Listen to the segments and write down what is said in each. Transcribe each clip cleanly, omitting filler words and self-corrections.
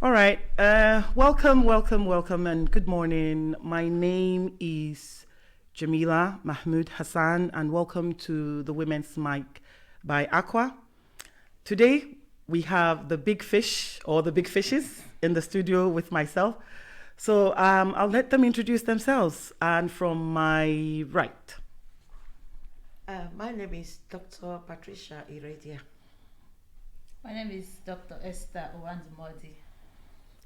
All right. Welcome, and good morning. My name is Jamila Mahmoud Hassan, and welcome to the Women's Mic by ACWA. Today, we have the big fish, or the big fishes, in the studio with myself. So I'll let them introduce themselves. And from my right. My name is Dr. Patricia Iradia. My name is Dr. Esther Owanzumodi.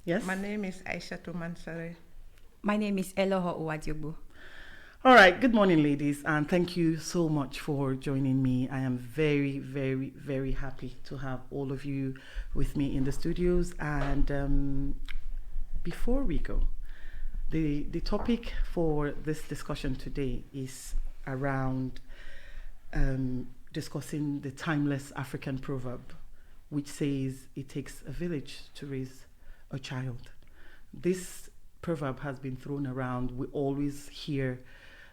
Yes? My name is Aisha Mansare. My name is Eloho Owadiobu. All right. Good morning, ladies, and thank you so much for joining me. I am very, very, very happy to have all of you with me in the studios. And before we go, the topic for this discussion today is around discussing the timeless African proverb, which says it takes a village to raise a child. This proverb has been thrown around. We always hear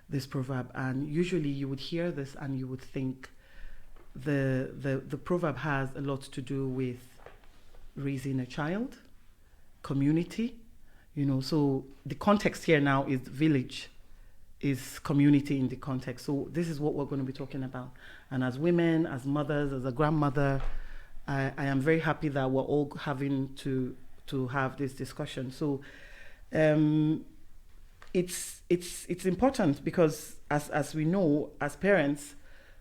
this proverb, and usually you would hear this and you would think the proverb has a lot to do with raising a child, community, so the context here now is village, is community in the context. So this is what we're going to be talking about. And as women, as mothers, as a grandmother, I am very happy that we're all having to have this discussion. So it's important because as we know, as parents,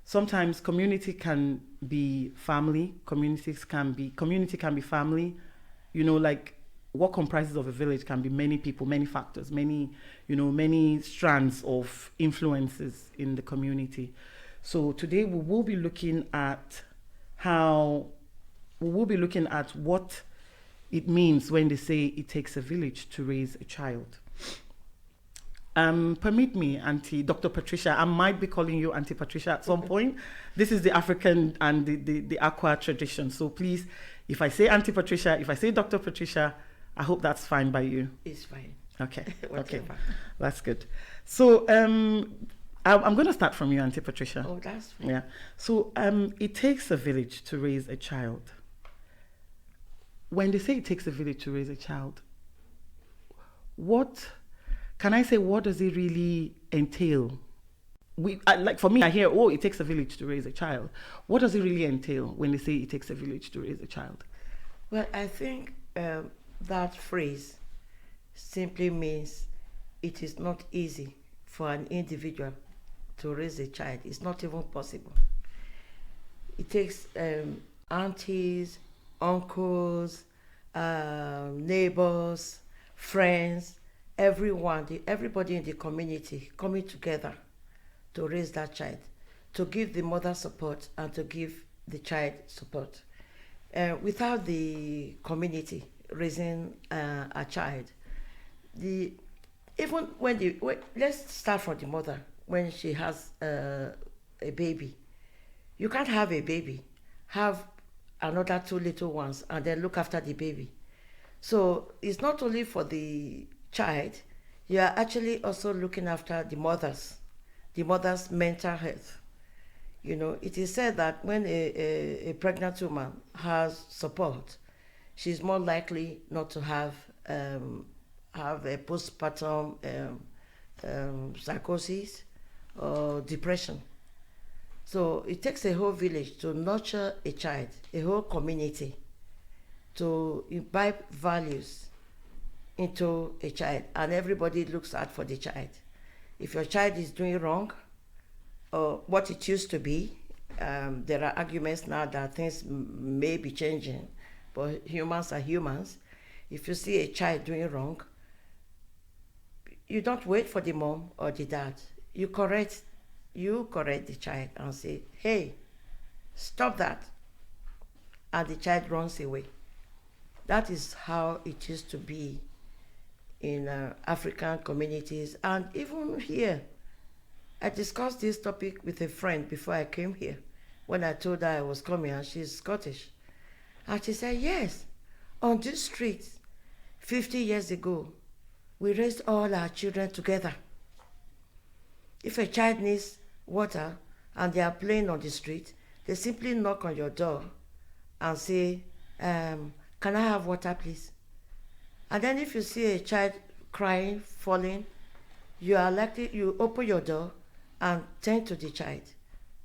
sometimes community can be family, community can be family, like what comprises of a village can be many people, many factors, many strands of influences in the community. So today we will be looking at what it means when they say it takes a village to raise a child. Permit me, Auntie Dr. Patricia, I might be calling you Auntie Patricia at some point. This is the African and the ACWA tradition. So please, if I say Auntie Patricia, if I say Dr. Patricia, I hope that's fine by you. It's fine. Okay, okay, Whatever. that's good. So I'm going to start from you, Auntie Patricia. Oh, that's fine. Yeah. So it takes a village to raise a child. When they say it takes a village to raise a child, what does it really entail? For me, I hear, it takes a village to raise a child. What does it really entail when they say it takes a village to raise a child? Well, I think that phrase simply means it is not easy for an individual to raise a child. It's not even possible. It takes aunties, uncles, neighbors, friends, everybody in the community coming together to raise that child, to give the mother support and to give the child support. Without the community raising a child, let's start from the mother. When she has a baby, you can't have a baby, have another two little ones, and then look after the baby. So it's not only for the child, you are actually also looking after the mother's mental health. It is said that when a pregnant woman has support, she's more likely not to have a postpartum psychosis or depression. So it takes a whole village to nurture a child, a whole community, to imbibe values into a child, and everybody looks out for the child. If your child is doing wrong, or what it used to be, there are arguments now that things may be changing, but humans are humans. If you see a child doing wrong, you don't wait for the mom or the dad. You correct the child and say, hey, stop that. And the child runs away. That is how it used to be in African communities, and even here. I discussed this topic with a friend before I came here, when I told her I was coming, and she's Scottish. And she said, yes, on this street, 50 years ago, we raised all our children together. If a child needs water and they are playing on the street, they simply knock on your door and say, can I have water, please? And then if you see a child crying, falling, you are likely, you open your door and tend to the child,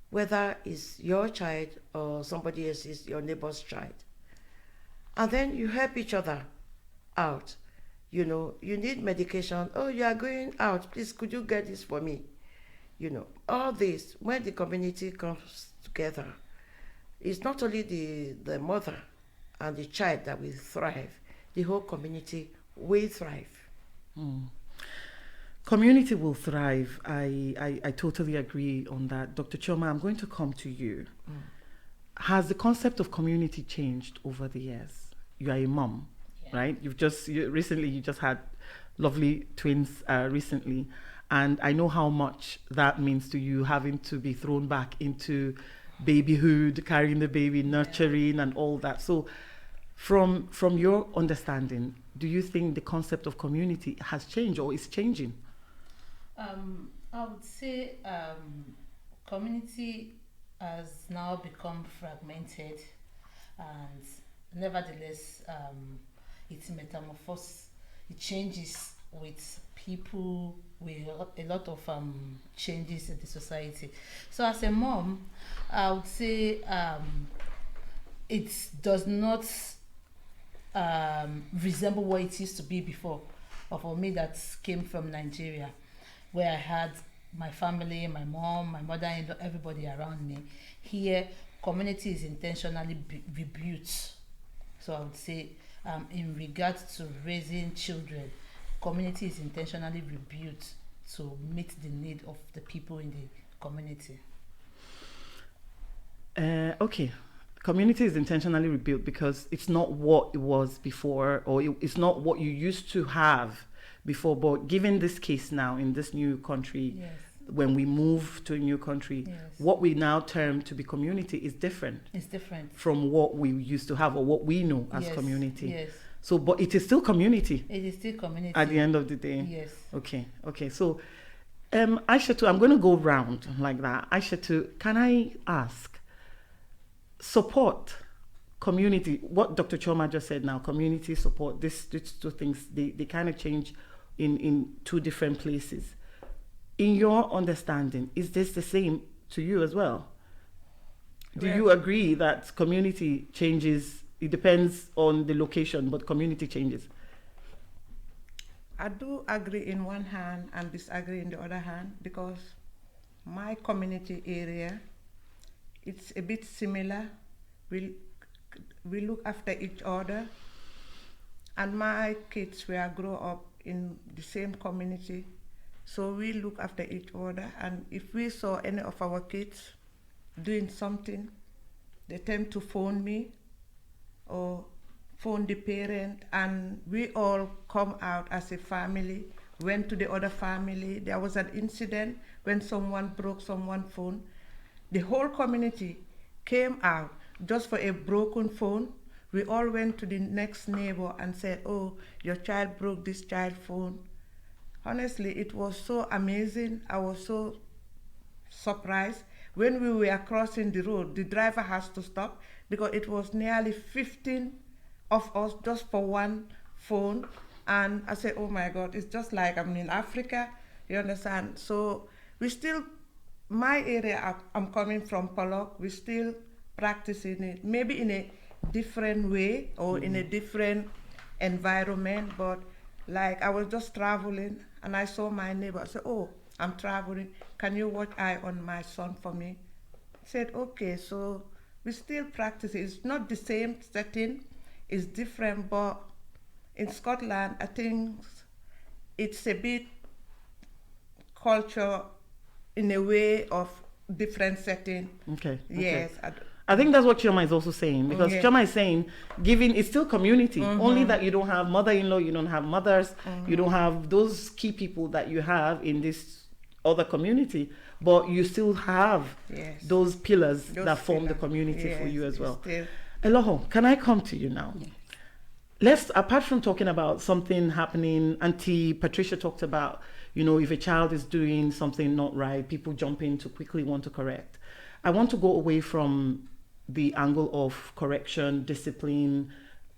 whether it's your child or somebody else's, your neighbor's child. And then you help each other out. You know, you need medication. Oh, you are going out. Please, could you get this for me? You know, all this, when the community comes together, it's not only the mother and the child that will thrive, the whole community will thrive. Community will thrive. I totally agree on that. Dr. Chioma, I'm going to come to you. Has the concept of community changed over the years? You are a mom, right? You just had lovely twins recently. And I know how much that means to you, having to be thrown back into babyhood, carrying the baby, nurturing and all that. So from your understanding, do you think the concept of community has changed or is changing? I would say community has now become fragmented, and nevertheless it's metamorphosed. It changes with people, with a lot of changes in the society. So as a mom, I would say it does not resemble what it used to be before. Or for me, that came from Nigeria, where I had my family, my mom, my mother-in-law, everybody around me. Here, community is intentionally rebuilt. So I would say, in regards to raising children, community is intentionally rebuilt to meet the need of the people in the community. Okay. Community is intentionally rebuilt because it's not what it was before, or it's not what you used to have before. But given this case now in this new country, Yes. when we move to a new country, Yes. what we now term to be community is different It's different. from what we used to have or what we know as Yes, community. Yes. So, but it is still community It is still community. at the end of the day. Yes. Okay. So, Aishatu, I'm going to go round like that. Aishatu, can I ask, support, community, what Dr. Chioma just said now, community support, these two things, they kind of change in two different places. In your understanding, is this the same to you as well? Do you agree that community changes? It depends on the location, but community changes. I do agree in one hand and disagree in the other hand, because my community area, it's a bit similar. We look after each other, and my kids were grow up in the same community, so we look after each other. And if we saw any of our kids doing something, they tend to phone me or phone the parent, and we all come out as a family, went to the other family. There was an incident when someone broke someone's phone. The whole community came out just for a broken phone. We all went to the next neighbor and said, oh, your child broke this child's phone. Honestly, it was so amazing. I was so surprised. When we were crossing the road, the driver has to stop because it was nearly 15 of us just for one phone. And I said, oh my God, it's just like I'm in Africa, you understand? So we still, my area, I'm coming from Pollock, we still practicing it, maybe in a different way or in a different environment, but like I was just traveling and I saw my neighbor. I said, oh, I'm traveling, can you watch eye on my son for me? I said, okay, so we still practice it. It's not the same setting, it's different, but in Scotland, I think it's a bit culture in a way of different setting. Okay. Yes. I think that's what Chioma is also saying, because Chioma is saying, it's still community, only that you don't have mother-in-law, you don't have mothers, you don't have those key people that you have in this other community, but you still have those pillars that form the community for you as well. Eloho, can I come to you now? Yes. Let's, apart from talking about something happening, Auntie Patricia talked about, if a child is doing something not right, people jump in to quickly want to correct. I want to go away from the angle of correction, discipline,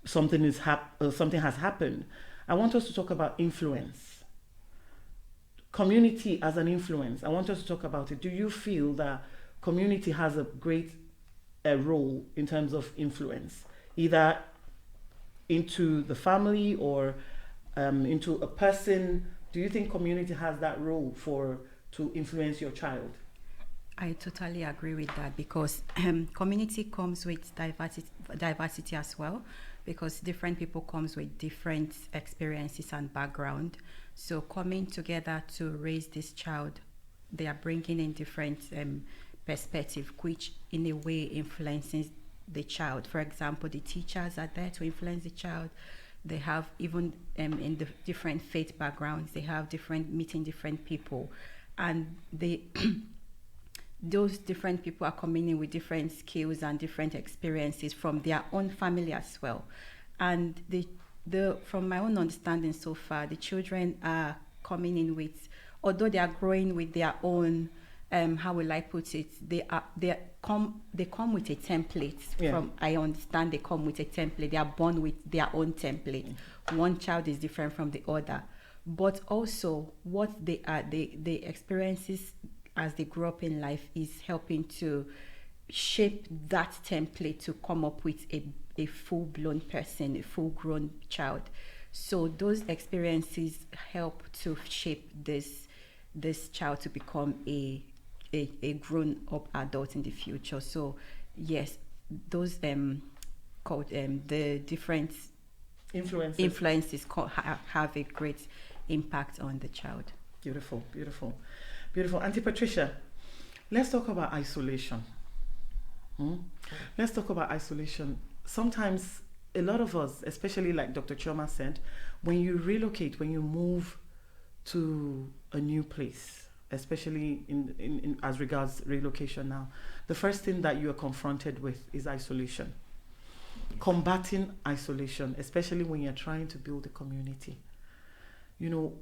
something has happened. I want us to talk about influence. Community as an influence. I want us to talk about it. Do you feel that community has a great role in terms of influence, either into the family or into a person? Do you think community has that role to influence your child? I totally agree with that, because community comes with diversity as well, because different people comes with different experiences and background. So coming together to raise this child, they are bringing in different perspective, which in a way influences the child. For example, the teachers are there to influence the child. They have even in the different faith backgrounds, they have meeting different people, and they those different people are coming in with different skills and different experiences from their own family as well. And from my own understanding so far, the children are coming in with, although they are growing with their own, how will I put it? They come with a template. Yeah. From I understand, they come with a template. They are born with their own template. One child is different from the other, but also what they are, the experiences as they grow up in life is helping to shape that template to come up with a full-blown person, a full-grown child. So those experiences help to shape this child to become a grown-up adult in the future. So yes, those called the different influences have a great impact on the child. Beautiful, beautiful, beautiful. Auntie Patricia, let's talk about isolation. Let's talk about isolation. Sometimes a lot of us, especially like Dr. Chioma said, when you relocate, when you move to a new place, especially in as regards relocation now, the first thing that you are confronted with is isolation. Combating isolation, especially when you're trying to build a community. You know,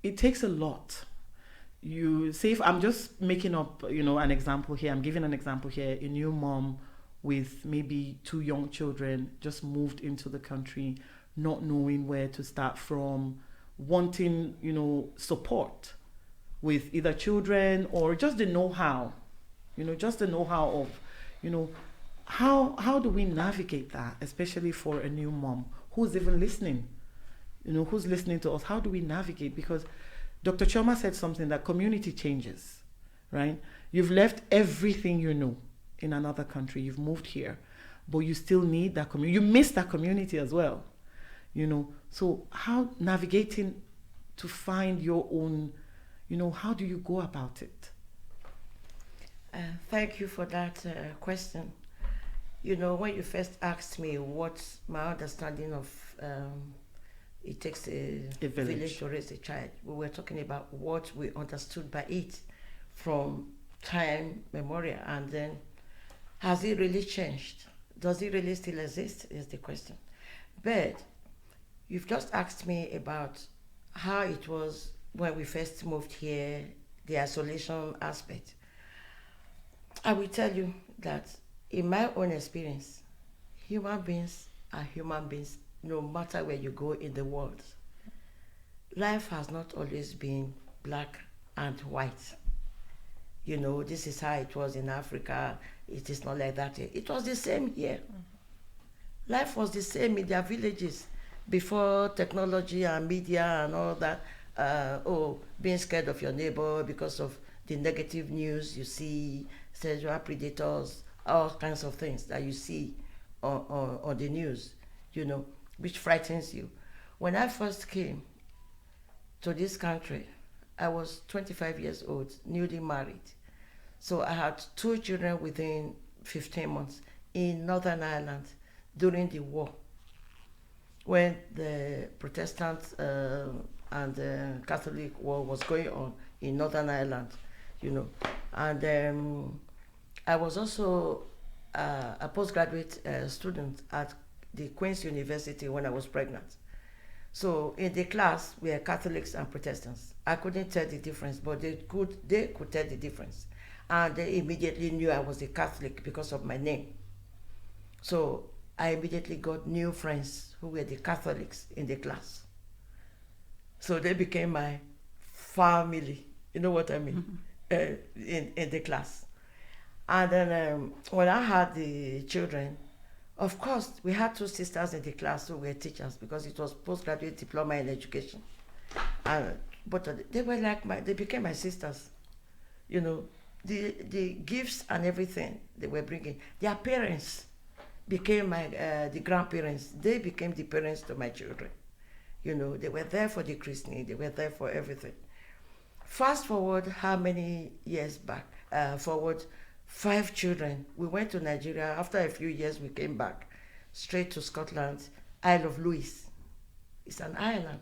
it takes a lot. You say, if I'm just making up, an example here, I'm giving an example here, a new mom with maybe 2 young children just moved into the country, not knowing where to start from, wanting, support with either children or just the know-how, of, how do we navigate that, especially for a new mom who's even listening, who's listening to us? How do we navigate? Because Dr. Chioma said something, that community changes, right? You've left everything you know in another country. You've moved here, but you still need that community. You miss that community as well, So how navigating to find your own, how do you go about it? Thank you for that question. When you first asked me what's my understanding of it takes a village to raise a child, we were talking about what we understood by it from time memorial, and then has it really changed? Does it really still exist is the question. But you've just asked me about how it was when we first moved here, the isolation aspect. I will tell you that in my own experience, human beings are human beings no matter where you go in the world. Life has not always been black and white. This is how it was in Africa. It is not like that here. It was the same here. Mm-hmm. Life was the same in their villages before technology and media and all that. Being scared of your neighbor because of the negative news you see, sexual predators, all kinds of things that you see on the news, which frightens you. When I first came to this country, I was 25 years old, newly married. So I had 2 children within 15 months in Northern Ireland during the war, when the Protestant and the Catholic war was going on in Northern Ireland, And I was also a postgraduate student at the Queen's University when I was pregnant. So in the class, we were Catholics and Protestants. I couldn't tell the difference, but they could tell the difference. And they immediately knew I was a Catholic because of my name. So I immediately got new friends who were the Catholics in the class. So they became my family. You know what I mean? In the class. And then when I had the children, of course, we had 2 sisters in the class who were teachers because it was postgraduate diploma in education. But they were like they became my sisters. You know, the gifts and everything they were bringing. Their parents became the grandparents. They became the parents to my children. You know, they were there for the christening. They were there for everything. Fast forward how many years back? Forward 5 children. We went to Nigeria. After a few years, we came back straight to Scotland, Isle of Lewis. It's an island.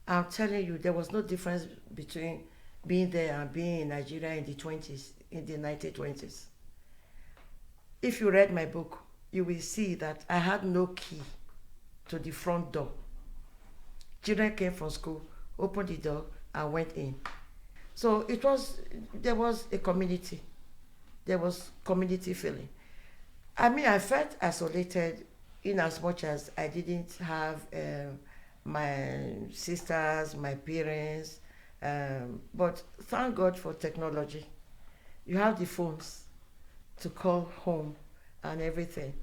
I'm telling you, there was no difference between being there and being in Nigeria in the 20s, in the 1920s. If you read my book, you will see that I had no key to the front door. Children came from school, opened the door, and went in. So there was a community. There was community feeling. I mean, I felt isolated in as much as I didn't have my sisters, my parents, but thank God for technology. You have the phones to call home and everything.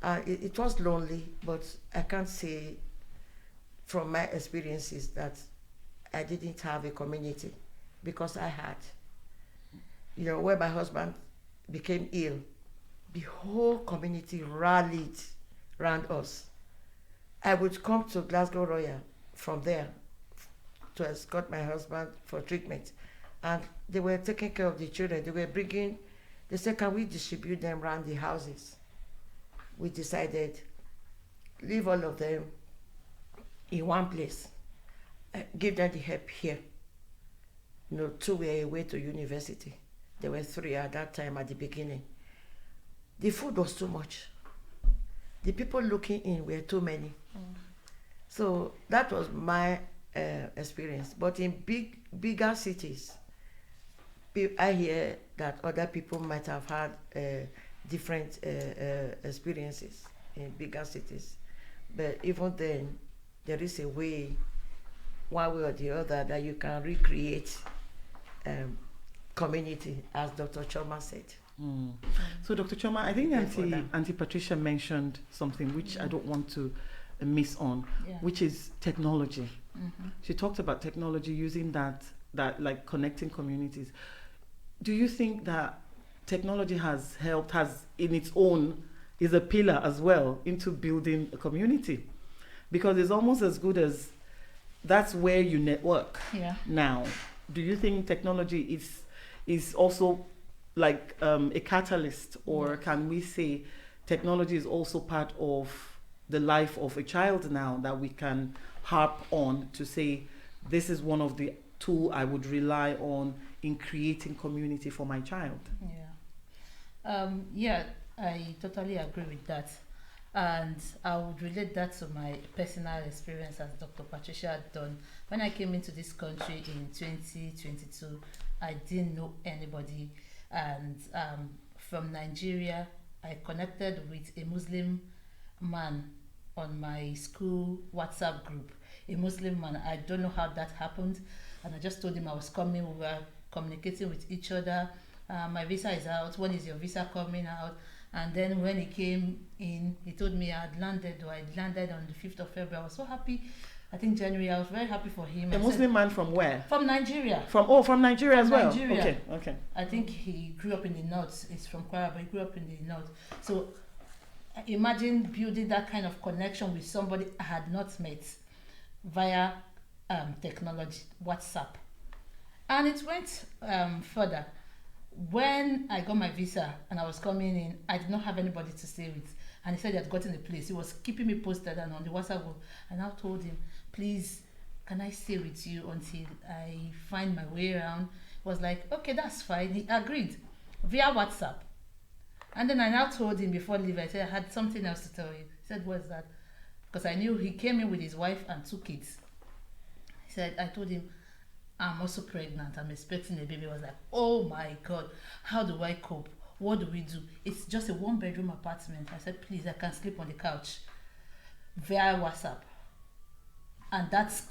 It was lonely, but I can't say from my experiences that I didn't have a community, because I had. You know, when my husband became ill, the whole community rallied around us. I would come to Glasgow Royal from there to escort my husband for treatment. And they were taking care of the children. They said, can we distribute them around the houses? We decided, leave all of them in one place, give them the help here. You know, 2 were away to university. There were 3 at that time at the beginning. The food was too much. The people looking in were too many. So that was my experience. But in bigger cities, I hear that other people might have had different experiences in bigger cities. But even then, there is a way, one way or the other, that you can recreate community, as Dr. Choma said. So, Dr. Choma, I think Auntie Patricia mentioned something which I don't want to miss on, which is technology. She talked about technology, using that like connecting communities. Do you think that technology has helped, in its own, is a pillar as well into building a community? Because it's almost as good as that's where you network now. Do you think technology is also like a catalyst, or can we say technology is also part of the life of a child now, that we can harp on to say this is one of the tools I would rely on in creating community for my child? I totally agree with that. And I would relate that to my personal experience, as Dr. Patricia had done. When I came into this country in 2022, I didn't know anybody. And from Nigeria, I connected with a Muslim man on my school WhatsApp group. A Muslim man. I don't know how that happened. And I just told him I was coming. We were communicating with each other. My visa is out. When is your visa coming out? And then when he came in, he told me I landed on the 5th of February. I was so happy. I think January, I was very happy for him. A Muslim man from where? From Nigeria. From Nigeria as well? Nigeria. Okay. I think he grew up in the north. He's from Kwara, but he grew up in the north. So imagine building that kind of connection with somebody I had not met via technology, WhatsApp. And it went further. When I got my visa and I was coming in, I did not have anybody to stay with. And he said he had gotten a place. He was keeping me posted and on the WhatsApp group. And I told him, please, can I stay with you until I find my way around? He was like, okay, that's fine. He agreed via WhatsApp. And then I now told him before leaving, I said, I had something else to tell you. He said, what's that? Because I knew he came in with his wife and 2 kids. He said, I told him, I'm also pregnant. I'm expecting a baby. I was like, oh my God, how do I cope? What do we do? It's just a 1-bedroom apartment. I said, please, I can sleep on the couch via WhatsApp. and that's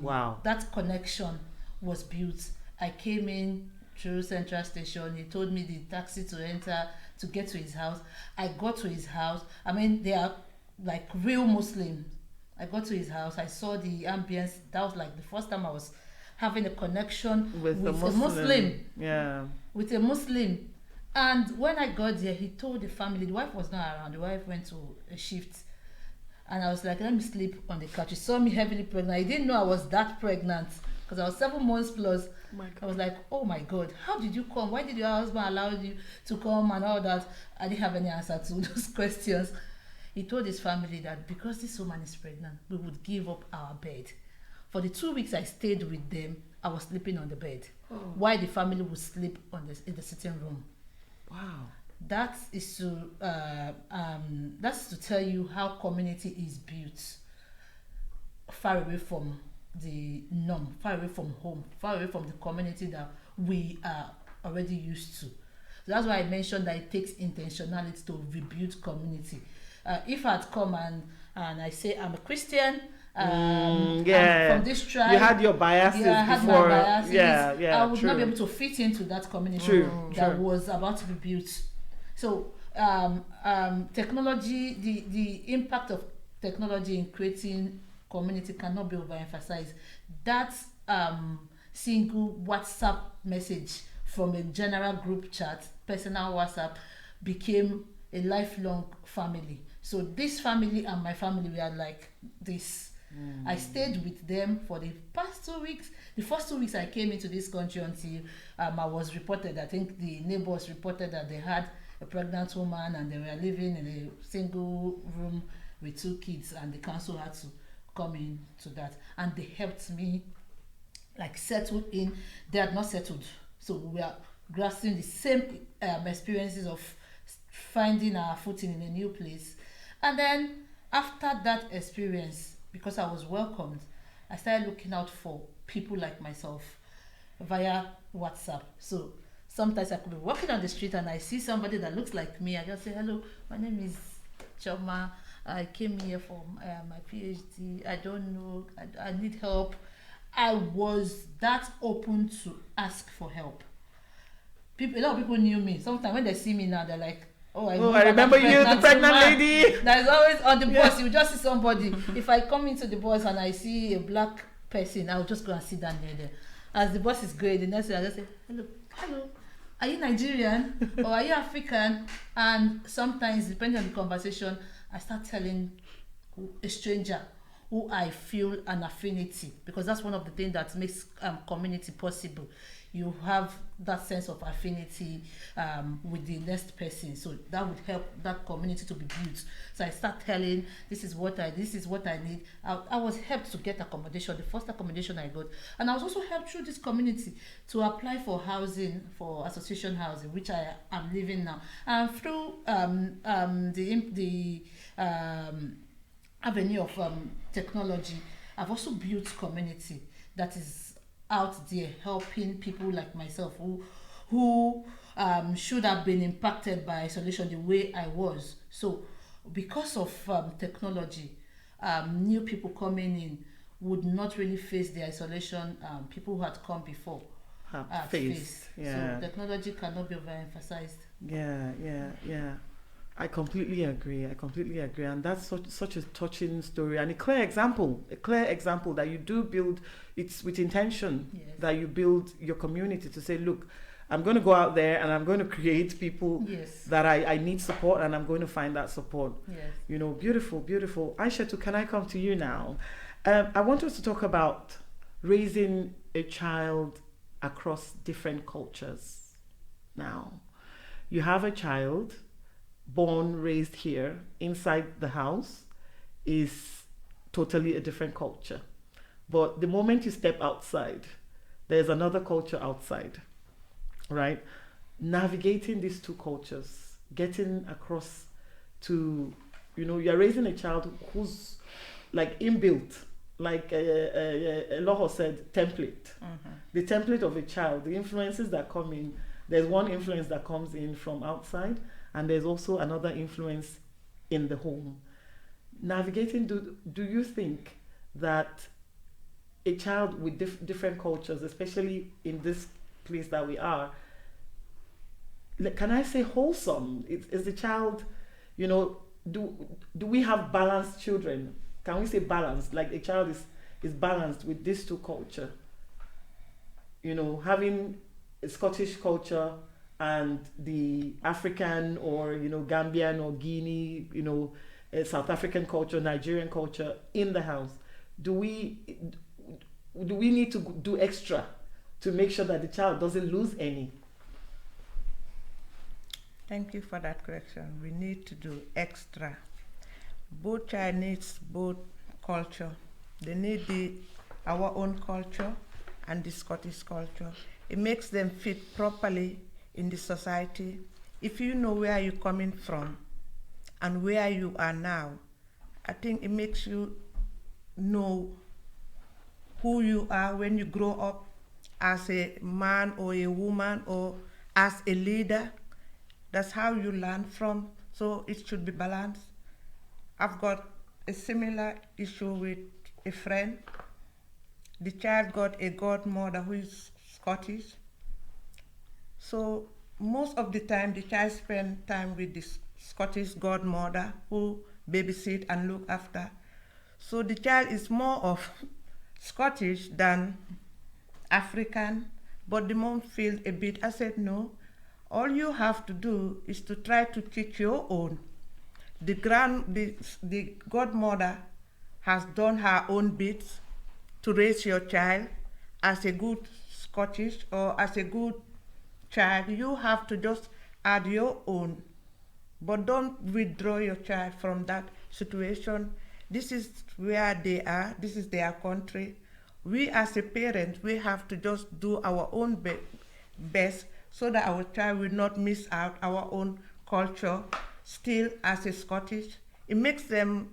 Wow. that connection was built. I came in through Central Station. He told me the taxi to enter to get to his house. I got to his house. I mean, they are like real Muslims. I got to his house. I saw the ambience. That was like the first time I was having a connection With with a a Muslim. Yeah. With a Muslim. And when I got there, he told the family, the wife was not around. The wife went to a shift. And I was like, let me sleep on the couch. He saw me heavily pregnant. He didn't know I was that pregnant because I was 7 months plus. Oh my God. I was like, oh my God, how did you come? Why did your husband allow you to come and all that? I didn't have any answer to those questions. He told his family that because this woman is pregnant, we would give up our bed. For the 2 weeks I stayed with them, I was sleeping on the bed. Oh. While the family would sleep in the sitting room. Wow. That's to tell you how community is built far away from the norm, far away from home, far away from the community that we are already used to. So that's why I mentioned that it takes intentionality to rebuild community. If I'd come and I say I'm a Christian, I'm from this tribe, you had your biases I had before. my biases. Yeah, I would true. not be able to fit into that community True, that true. was about to be built. So technology, the impact of technology in creating community cannot be overemphasized. That single WhatsApp message from a general group chat, personal WhatsApp, became a lifelong family. So this family and my family were like this. I stayed with them for the past 2 weeks. The first 2 weeks I came into this country until I was reported, I think the neighbors reported that they had a pregnant woman and they were living in a single room with 2 kids, and the council had to come in to that. And they helped me like settle in. They had not settled. So we are grasping the same experiences of finding our footing in a new place. And then after that experience, because I was welcomed, I started looking out for people like myself via WhatsApp. So sometimes I could be walking on the street and I see somebody that looks like me. I just say, hello, my name is Choma. I came here for my PhD. I don't know. I need help. I was that open to ask for help. A lot of people knew me. Sometimes when they see me now, they're like, I remember you, the pregnant lady. That is always on the bus. You just see somebody. If I come into the bus and I see a black person, I'll just go and sit down there. As the bus is going, the next thing I just say, hello, are you Nigerian or are you African? And sometimes, depending on the conversation, I start telling a stranger who I feel an affinity, because that's one of the things that makes community possible. You have that sense of affinity with the next person, so that would help that community to be built. So I start telling, this is what I need. I was helped to get accommodation, the first accommodation I got, and I was also helped through this community to apply for housing, for association housing, which I am living now, and through the avenue of technology, I've also built community that is out there helping people like myself who should have been impacted by isolation the way I was. So because of technology, new people coming in would not really face the isolation people who had come before had faced. Yeah. So technology cannot be overemphasized. Yeah. I completely agree, and that's such a touching story and a clear example that you do build. It's with intention. Yes. That you build your community to say, look, I'm going to go out there and I'm going to create people Yes. that I need support, and I'm going to find that support. Yes. Beautiful. Aishatu, can I come to you now? I want us to talk about raising a child across different cultures. Now, you have a child born, raised here, inside the house is totally a different culture. But the moment you step outside, there's another culture outside, right? Navigating these two cultures, getting across to, you're raising a child who's like inbuilt, like Eloho said, template. Mm-hmm. The template of a child, the influences that come in, there's one influence that comes in from outside, and there's also another influence in the home. Navigating, do you think that a child with different cultures, especially in this place that we are, can I say wholesome? Is the child, do we have balanced children? Can we say balanced? Like a child is balanced with these two culture. Having a Scottish culture and the African or Gambian or Guinea, South African culture, Nigerian culture in the house. Do we need to do extra to make sure that the child doesn't lose any? Thank you for that question. We need to do extra. Both child needs both culture. They need our own culture and the Scottish culture. It makes them fit properly in the society. If you know where you're coming from and where you are now, I think it makes you know who you are when you grow up as a man or a woman or as a leader. That's how you learn from, so it should be balanced. I've got a similar issue with a friend. The child got a godmother who is Scottish. So most of the time, the child spends time with the Scottish godmother who babysit and look after. So the child is more of Scottish than African, but the mom feels a bit. I said, no, all you have to do is to try to teach your own. The godmother has done her own bits to raise your child as a good Scottish or as a good child. You have to just add your own, but don't withdraw your child from that situation. This is where they are. This is their country. We as a parent, we have to just do our own best so that our child will not miss out our own culture still as a Scottish. It makes them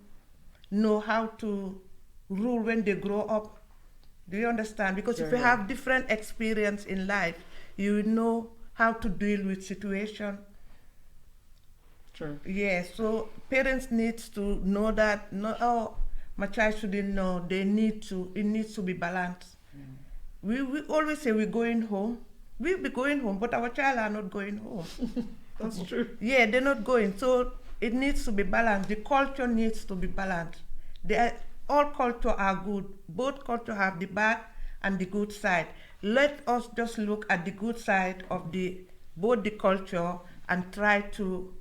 know how to rule when they grow up. Do you understand? Because if you have different experience in life, you know how to deal with situation. True. Yeah, so parents need to know that, my child shouldn't know. It needs to be balanced. Mm. We always say we're going home. We'll be going home, but our child are not going home. That's true. Yeah, they're not going. So it needs to be balanced. The culture needs to be balanced. All culture are good. Both culture have the bad and the good side. Let us just look at the good side of both the culture and try to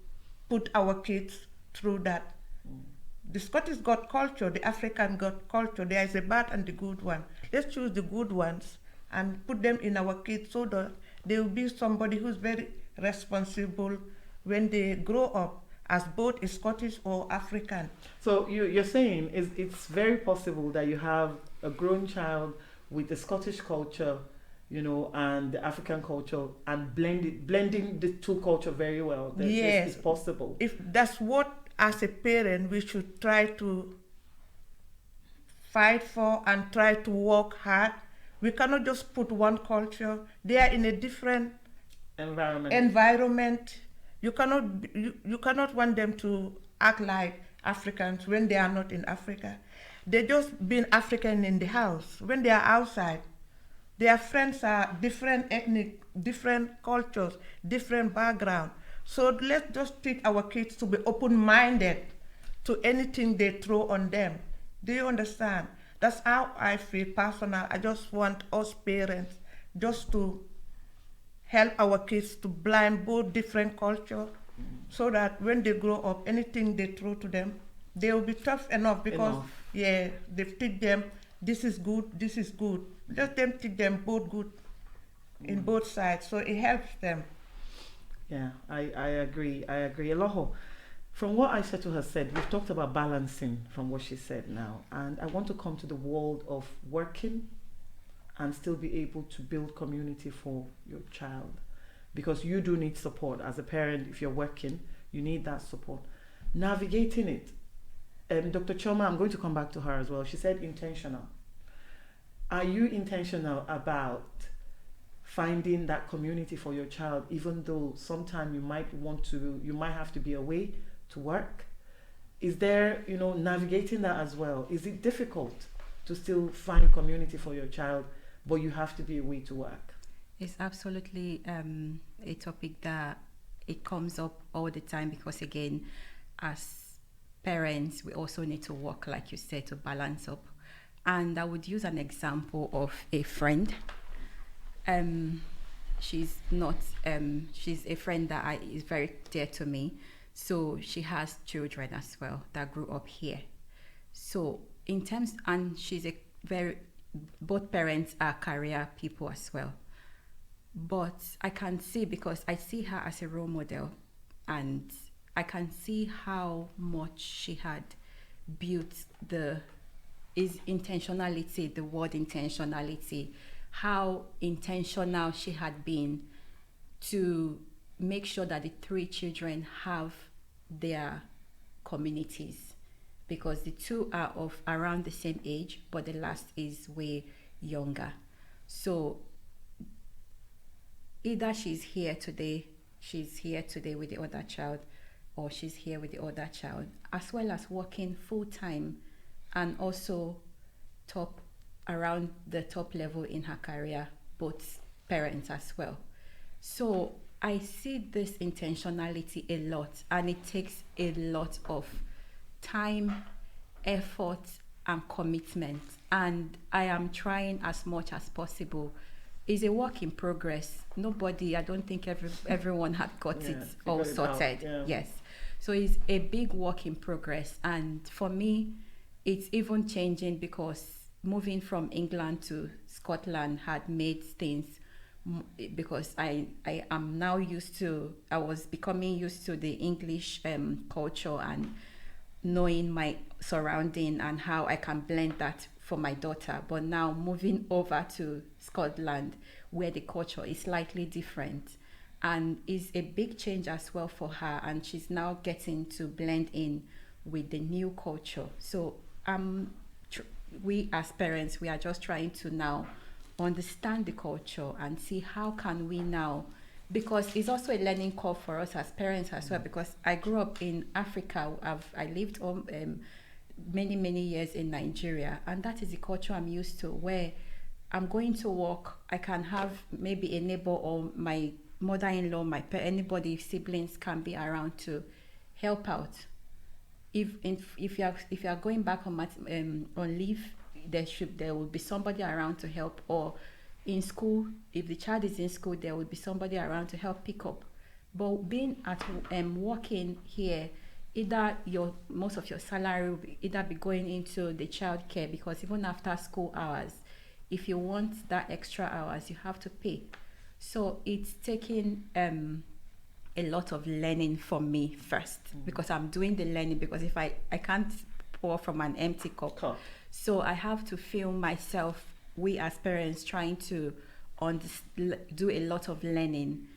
put our kids through that. The Scottish got culture, the African got culture. There is a bad and the good one. Let's choose the good ones and put them in our kids so that they will be somebody who's very responsible when they grow up as both a Scottish or African. So you're saying it's very possible that you have a grown child with the Scottish culture, and the African culture, and blending the two culture very well. Yes, it's possible. If that's what, as a parent, we should try to fight for and try to work hard. We cannot just put one culture. They are in a different environment. You cannot want them to act like Africans when they are not in Africa. They just being African in the house. When they are outside, their friends are different ethnic, different cultures, different background. So let's just teach our kids to be open-minded to anything they throw on them. Do you understand? That's how I feel personal. I just want us parents just to help our kids to blind both different culture so that when they grow up, anything they throw to them, they will be tough enough because, they teach them this is good, this is good. Let them teach them both good in both sides, so it helps them. Yeah, I agree. Eloho, from what Aisha has said, we've talked about balancing from what she said now, and I want to come to the world of working and still be able to build community for your child, because you do need support as a parent. If you're working, you need that support. Navigating it. Dr. Choma, I'm going to come back to her as well. She said intentional. Are you intentional about finding that community for your child, even though sometimes you might have to be away to work? Is there, navigating that as well? Is it difficult to still find community for your child, but you have to be away to work. It's absolutely a topic that it comes up all the time, because again, as parents, we also need to work, like you said, to balance up. And I would use an example of a friend. She's not she's a friend that is very dear to me. So she has children as well that grew up here. So in terms, and she's a very, both parents are career people as well. But I can see, because I see her as a role model, and I can see how much she had built the intentionality, the word intentionality, how intentional she had been to make sure that the 3 children have their communities, because the 2 are of around the same age, but the last is way younger. So either she's here today with the other child, or she's here with the other child, as well as working full time and also around the top level in her career, both parents as well. So I see this intentionality a lot, and it takes a lot of time, effort, and commitment. And I am trying as much as possible. It's a work in progress. I don't think everyone had got it all sorted. Yes. So it's a big work in progress. And for me, it's even changing, because moving from England to Scotland had made things, because I am now I was becoming used to the English culture and knowing my surrounding and how I can blend that for my daughter. But now moving over to Scotland, where the culture is slightly different, and is a big change as well for her, and she's now getting to blend in with the new culture. So we as parents, we are just trying to now understand the culture and see how can we now, because it's also a learning curve for us as parents as well, because I grew up in Africa. I lived many years in Nigeria, and that is the culture I'm used to, where I'm going to work, I can have maybe a neighbor or my mother-in-law, anybody, siblings can be around to help out. If you are going back on leave, there will be somebody around to help. Or in school, if the child is in school, there will be somebody around to help pick up. But being at working here, either most of your salary will either be going into the childcare, because even after school hours, if you want that extra hours, you have to pay. So it's taking a lot of learning for me first, because I'm doing the learning, because if I can't pour from an empty cup. So I have to feel myself, we as parents, trying to do a lot of learning.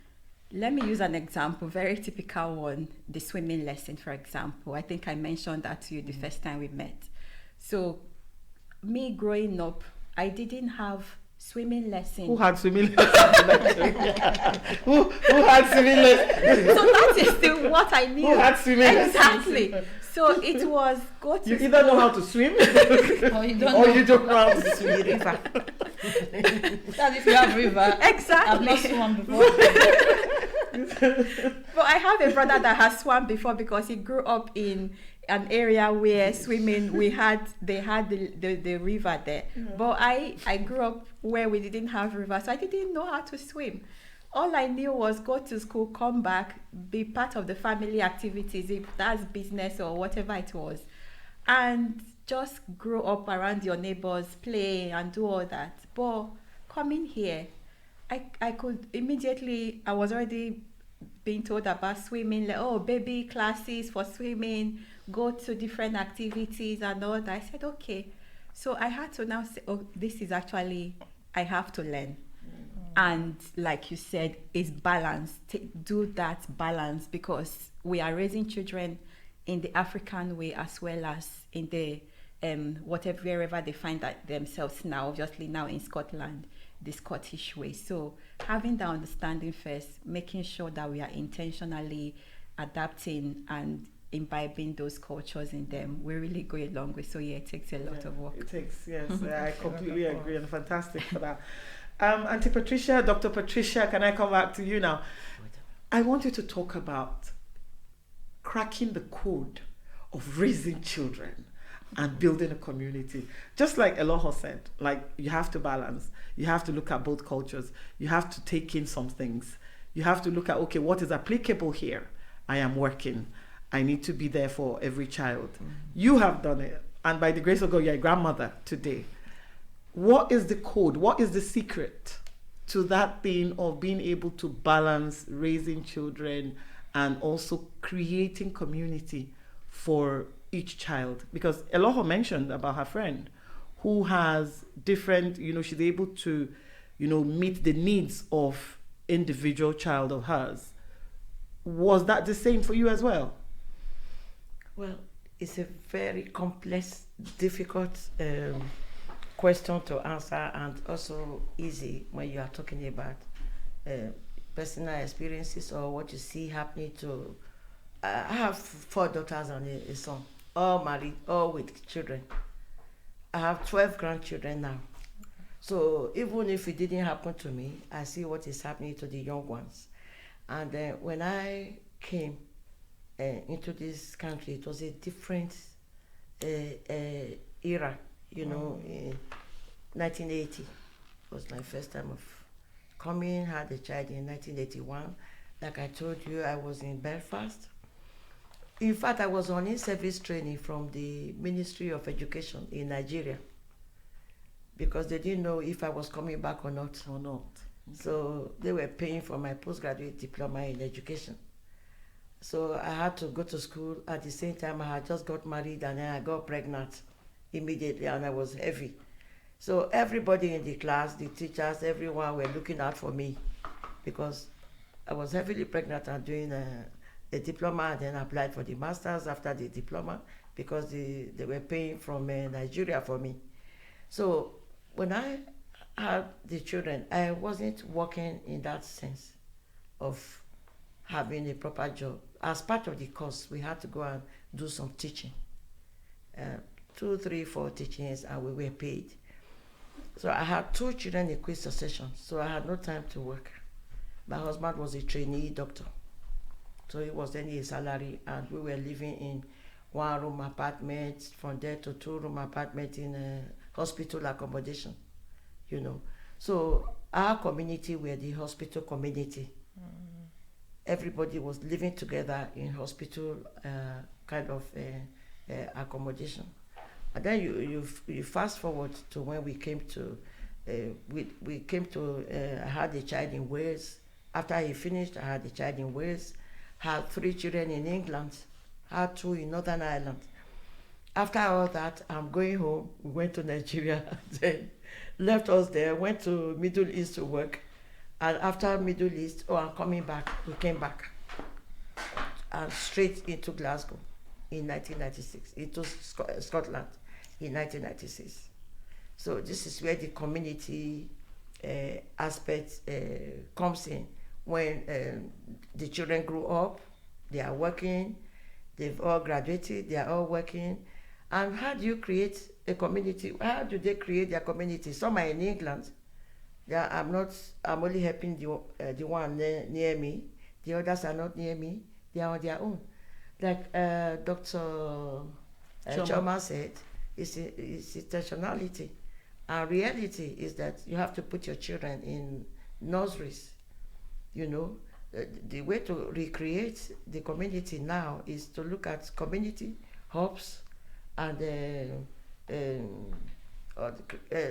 Let me use an example, very typical one, the swimming lesson, for example. I think I mentioned that to you the first time we met. So me growing up, I didn't have swimming lessons. Who had swimming lessons? Who had swimming lessons? So that is still what I knew. Who had swimming lessons? Exactly. So it was go to You either know how to swim Or you don't know how to swim. River. That's if you have river. Exactly. I've not swum before. But I have a brother that has swum before, because he grew up in an area where swimming, they had the river there. But I grew up where we didn't have river, so I didn't know how to swim. All I knew was go to school, come back, be part of the family activities, if that's business or whatever it was, and just grow up around your neighbors, play and do all that. But coming here, I could immediately, I was already being told about swimming, like, baby classes for swimming, go to different activities and all that. I said, okay. So I had to now say, this is actually, I have to learn. And like you said, it's balance. Do that balance, because we are raising children in the African way as well as in the wherever they find themselves now. Obviously now in Scotland, the Scottish way. So having that understanding first, making sure that we are intentionally adapting and imbibing those cultures in them, we really go a long way. So yeah, it takes a lot of work. It takes, yes, I completely agree, and fantastic for that. Auntie Patricia, Dr. Patricia, can I come back to you now? I want you to talk about cracking the code of raising children and building a community. Just like Eloho said, like you have to balance. You have to look at both cultures. You have to take in some things. You have to look at, okay, what is applicable here? I am working. I need to be there for every child. You have done it. And by the grace of God, you're a grandmother today. What is the code? What is the secret to that thing of being able to balance raising children and also creating community for each child? Because Eloho mentioned about her friend who has different, she's able to, meet the needs of individual child of hers. Was that the same for you as well? Well, it's a very complex, difficult question to answer, and also easy when you are talking about personal experiences or what you see happening to. I have 4 daughters and a son, all married, all with children. I have 12 grandchildren now. So even if it didn't happen to me, I see what is happening to the young ones. And when I came into this country, it was a different era, in 1980 was my first time of coming, had a child in 1981. Like I told you, I was in Belfast. In fact, I was on in-service training from the Ministry of Education in Nigeria because they didn't know if I was coming back or not. Okay. So they were paying for my postgraduate diploma in education. So I had to go to school. At the same time, I had just got married and then I got pregnant immediately and I was heavy. So everybody in the class, the teachers, everyone were looking out for me because I was heavily pregnant and doing a diploma and then applied for the master's after the diploma because they were paying from Nigeria for me. So when I had the children, I wasn't working in that sense of having a proper job. As part of the course, we had to go and do some teaching. 2, 3, 4 teachings, and we were paid. So I had 2 children in quick succession, so I had no time to work. My husband was a trainee doctor, so he was earning a salary, and we were living in 1-room apartments, from there to 2-room apartment in a hospital accommodation, So our community were the hospital community. Everybody was living together in hospital kind of accommodation. And then you fast forward to when we came to, I had a child in Wales. After he finished, I had a child in Wales, had 3 children in England, had 2 in Northern Ireland. After all that, I'm going home. We went to Nigeria, then left us there, went to Middle East to work. And after Middle East, I'm coming back. We came back and straight into Glasgow in 1996, into Scotland in 1996. So this is where the community aspect comes in. When the children grew up, they are working, they've all graduated, they are all working. And how do you create a community? How do they create their community? Some are in England. Yeah, I'm only helping the one near me. The others are not near me. They are on their own. Like Dr. Choma said, it's intentionality. And reality is that you have to put your children in nurseries. The way to recreate the community now is to look at community hubs and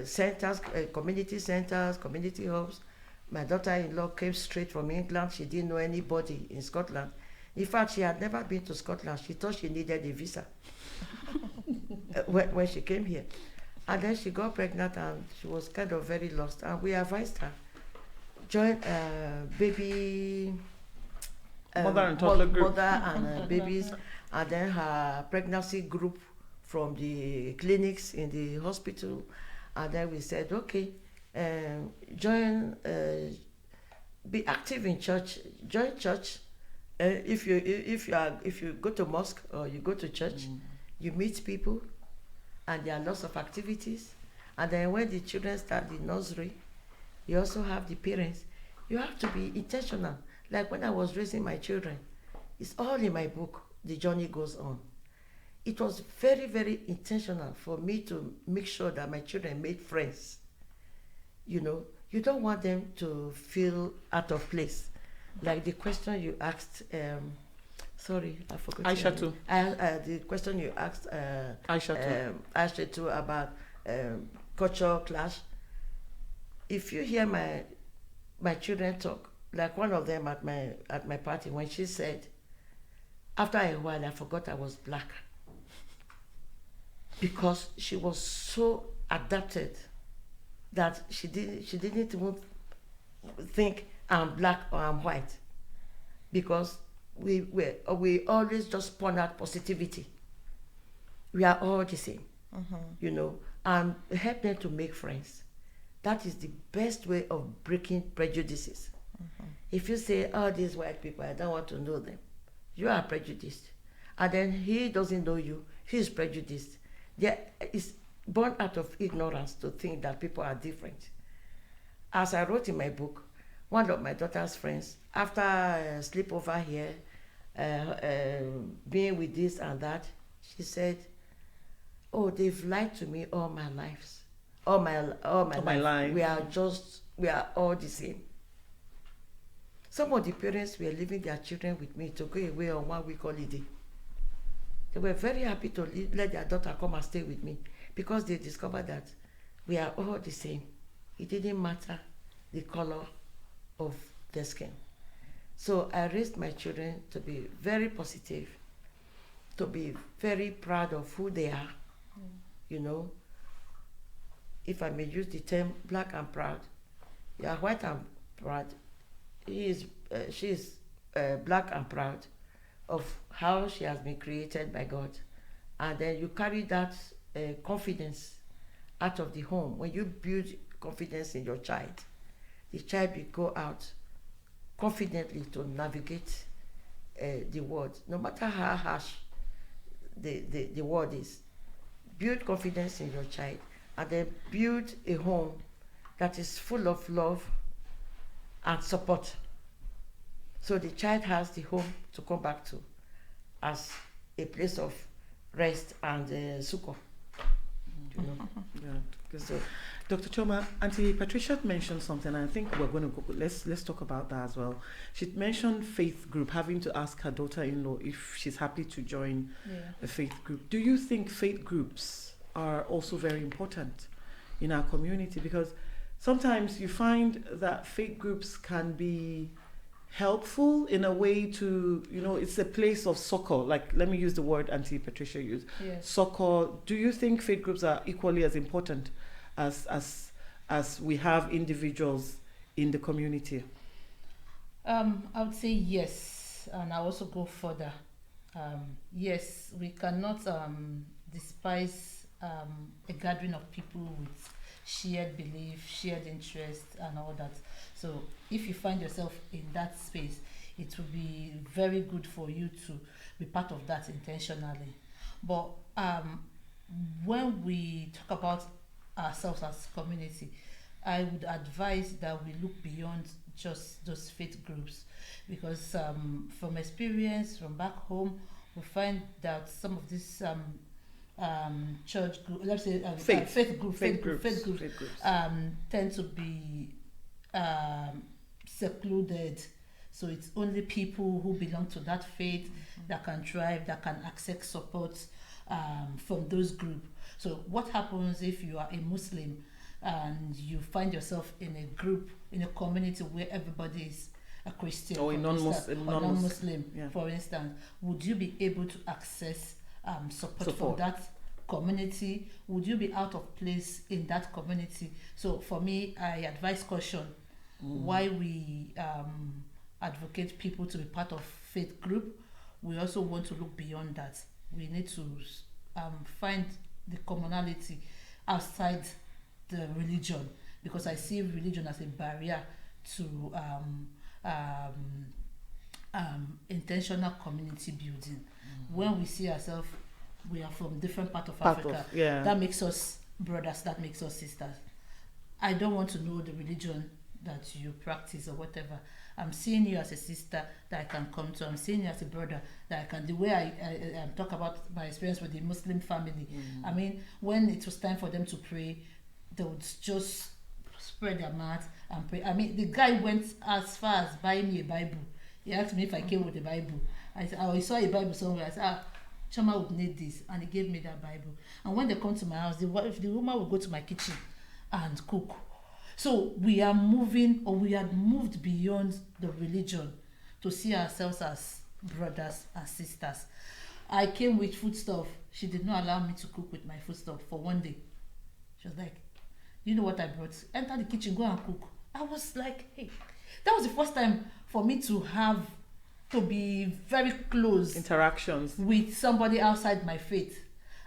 centers, community centers, community hubs. My daughter-in-law came straight from England. She didn't know anybody in Scotland. In fact, she had never been to Scotland. She thought she needed a visa when she came here. And then she got pregnant and she was kind of very lost. And we advised her, join baby... mother and toddler group. Mother and babies. And then her pregnancy group from the clinics in the hospital. And then we said, okay, join, be active in church, join church, if you go to mosque or you go to church, you meet people, and there are lots of activities. And then when the children start the nursery, you also have the parents. You have to be intentional. Like when I was raising my children, it's all in my book, The Journey Goes On. It was very, very intentional for me to make sure that my children made friends. You know, you don't want them to feel out of place. Like the question you asked, sorry, I forgot. Aisha too. The question you asked Aisha too. Aisha too about cultural clash. If you hear my children talk, like one of them at my party, when she said, after a while I forgot I was black, because she was so adapted that she didn't even think I'm black or I'm white, because we always just point out positivity. We are all the same, you know, and help them to make friends. That is the best way of breaking prejudices. If you say, oh, these white people, I don't want to know them, you are prejudiced. And then he doesn't know you, he's prejudiced. There is born out of ignorance to think that people are different. As I wrote in my book, one of my daughter's friends, after a sleepover here, being with this and that, she said, oh, they've lied to me all my lives. All my life. We are all the same. Some of the parents were leaving their children with me to go away on 1 week holiday. They were very happy to let their daughter come and stay with me, because they discovered that we are all the same. It didn't matter the color of their skin. So I raised my children to be very positive, to be very proud of who they are, you know. If I may use the term black and proud, you are white and proud. She is black and proud of how she has been created by God. And then you carry that confidence out of the home. When you build confidence in your child, the child will go out confidently to navigate the world, no matter how harsh the world is. Build confidence in your child, and then build a home that is full of love and support. So the child has the home to come back to as a place of rest and succor. You know? Yeah, because Dr. Choma, Auntie Patricia mentioned something, and I think we're going to go. Let's talk about that as well. She mentioned faith group, having to ask her daughter-in-law if she's happy to join a faith group. Do you think faith groups are also very important in our community? Because sometimes you find that faith groups can be helpful in a way to, you know, it's a place of succor. Like, let me use the word Auntie Patricia used. Yes. Succor. Do you think faith groups are equally as important as we have individuals in the community? I would say yes, and I also go further. Yes, we cannot despise a gathering of people with shared belief, shared interest, and all that. So if you find yourself in that space, it will be very good for you to be part of that intentionally. But when we talk about ourselves as community, I would advise that we look beyond just those faith groups, because from experience from back home, we find that some of these church group, let's say faith groups tend to be secluded. So it's only people who belong to that faith that can thrive, that can access support from those groups. So what happens if you are a Muslim and you find yourself in a group, in a community where everybody is a Christian or non-Muslim, for instance? Would you be able to access support from that community? Would you be out of place in that community? So for me, I advise caution. Why we advocate people to be part of faith group, we also want to look beyond that. We need to find the commonality outside the religion, because I see religion as a barrier to intentional community building. When we see ourselves, we are from different parts of Africa. That makes us brothers, that makes us sisters. I don't want to know the religion that you practice or whatever. I'm seeing you as a sister that I can come to. I'm seeing you as a brother that I can. The way I talk about my experience with the Muslim family. I mean, when it was time for them to pray, they would just spread their mat and pray. I mean, the guy went as far as buying me a Bible. He asked me if I came with a Bible. I said, I saw a Bible somewhere. I said, Chama would need this, and he gave me that Bible. And when they come to my house, the woman will go to my kitchen and cook. So we are moving, or we had moved beyond the religion to see ourselves as brothers and sisters. I came with foodstuff. She did not allow me to cook with my foodstuff for one day. She was like, you know what I brought? Enter the kitchen, go and cook. I was like, hey, that was the first time for me to be very close interactions with somebody outside my faith.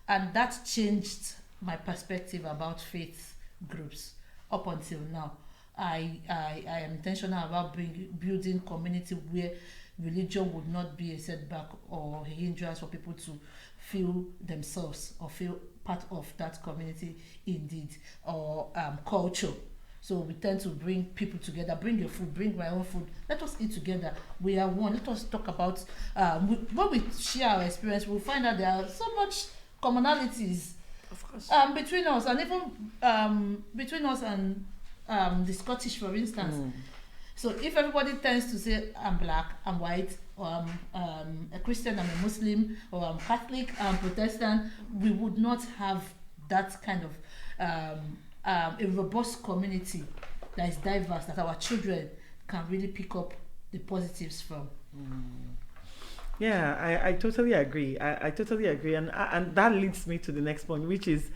And that changed my perspective about faith groups. Up until now, I am intentional about building community where religion would not be a setback or a hindrance for people to feel themselves or feel part of that community indeed, or culture. So we tend to bring people together. Bring your food, bring my own food. Let us eat together. We are one. Let us talk about, when we share our experience, we'll find out there are so much commonalities, of course, between us, and even between us and the Scottish, for instance. So if everybody tends to say, I'm black, I'm white, or I'm a Christian, I'm a Muslim, or I'm Catholic, I'm Protestant, we would not have that kind of a robust community that is diverse, that our children can really pick up the positives from. Yeah, I totally agree. I totally agree. And that leads me to the next point, which is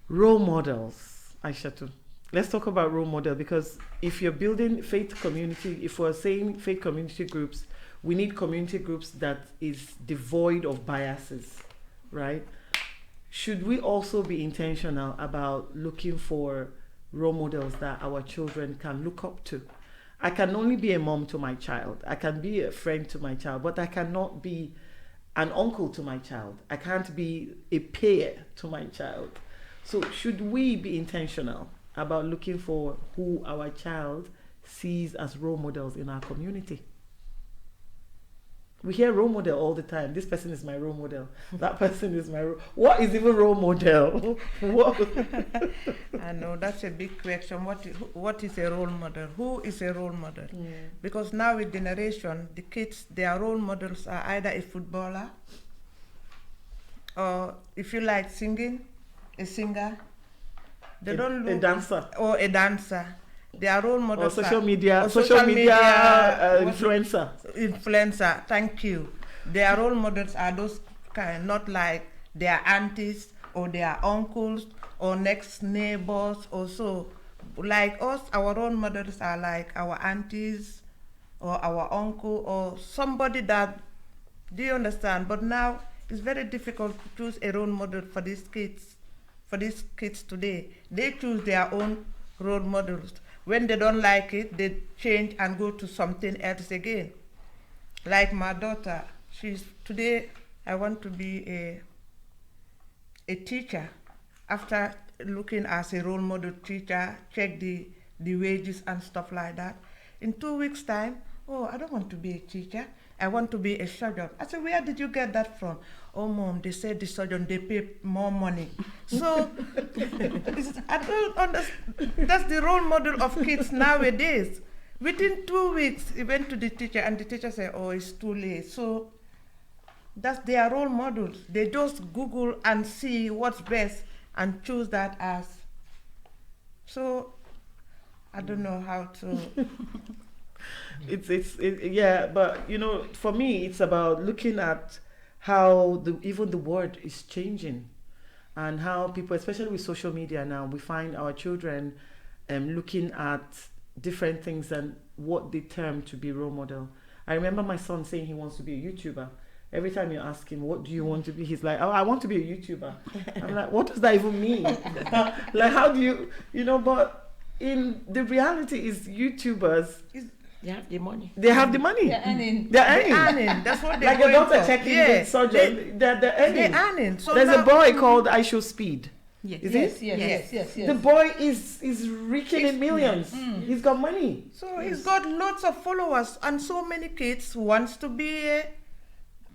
role models, Aishatu. Let's talk about role model, because if you're building faith community, if we're saying faith community groups, we need community groups that is devoid of biases, right? Should we also be intentional about looking for role models that our children can look up to? I can only be a mom to my child. I can be a friend to my child, but I cannot be an uncle to my child. I can't be a peer to my child. So should we be intentional about looking for who our child sees as role models in our community? We hear role model all the time. This person is my role model. That person is my role. What is even role model? I know that's a big question. What is a role model? Who is a role model? Yeah. Because now with generation, the kids, their role models are either a footballer, or if you like singing, a singer. They don't look, a dancer, or a dancer. Their role models or social media influencer. Influencer, thank you. Their role models are those kind, not like their aunties or their uncles or next neighbors or so. Like us, our role models are like our aunties or our uncle or somebody that, do you understand? But now it's very difficult to choose a role model for these kids. For these kids today, they choose their own role models. When they don't like it, they change and go to something else again. Like my daughter, today I want to be a teacher. After looking as a role model teacher, check the wages and stuff like that. In 2 weeks' time, I don't want to be a teacher. I want to be a surgeon. I said, where did you get that from? Oh, Mom, they said the surgeon, they pay more money. So, I don't understand. That's the role model of kids nowadays. Within 2 weeks, he went to the teacher, and the teacher said, it's too late. So, that's their role models. They just Google and see what's best and choose that as. So, I don't know how to... Yeah, but for me, it's about looking at how even the word is changing, and how people, especially with social media now, we find our children looking at different things and what they term to be role model. I remember my son saying he wants to be a YouTuber. Every time you ask him, what do you want to be? He's like, I want to be a YouTuber. I'm like, what does that even mean? Like, how do you, but in the reality is YouTubers They have the money. They have the money. They're earning. They're earning. Earning. That's what they're Like a going doctor for. checking Yeah. the surgeon. They're earning. They're earning. So There's now, a boy called I Show Speed. Yes. Is Yes, it? yes. The boy is raking in millions. He's got money. So he's got lots of followers and so many kids wants to be a,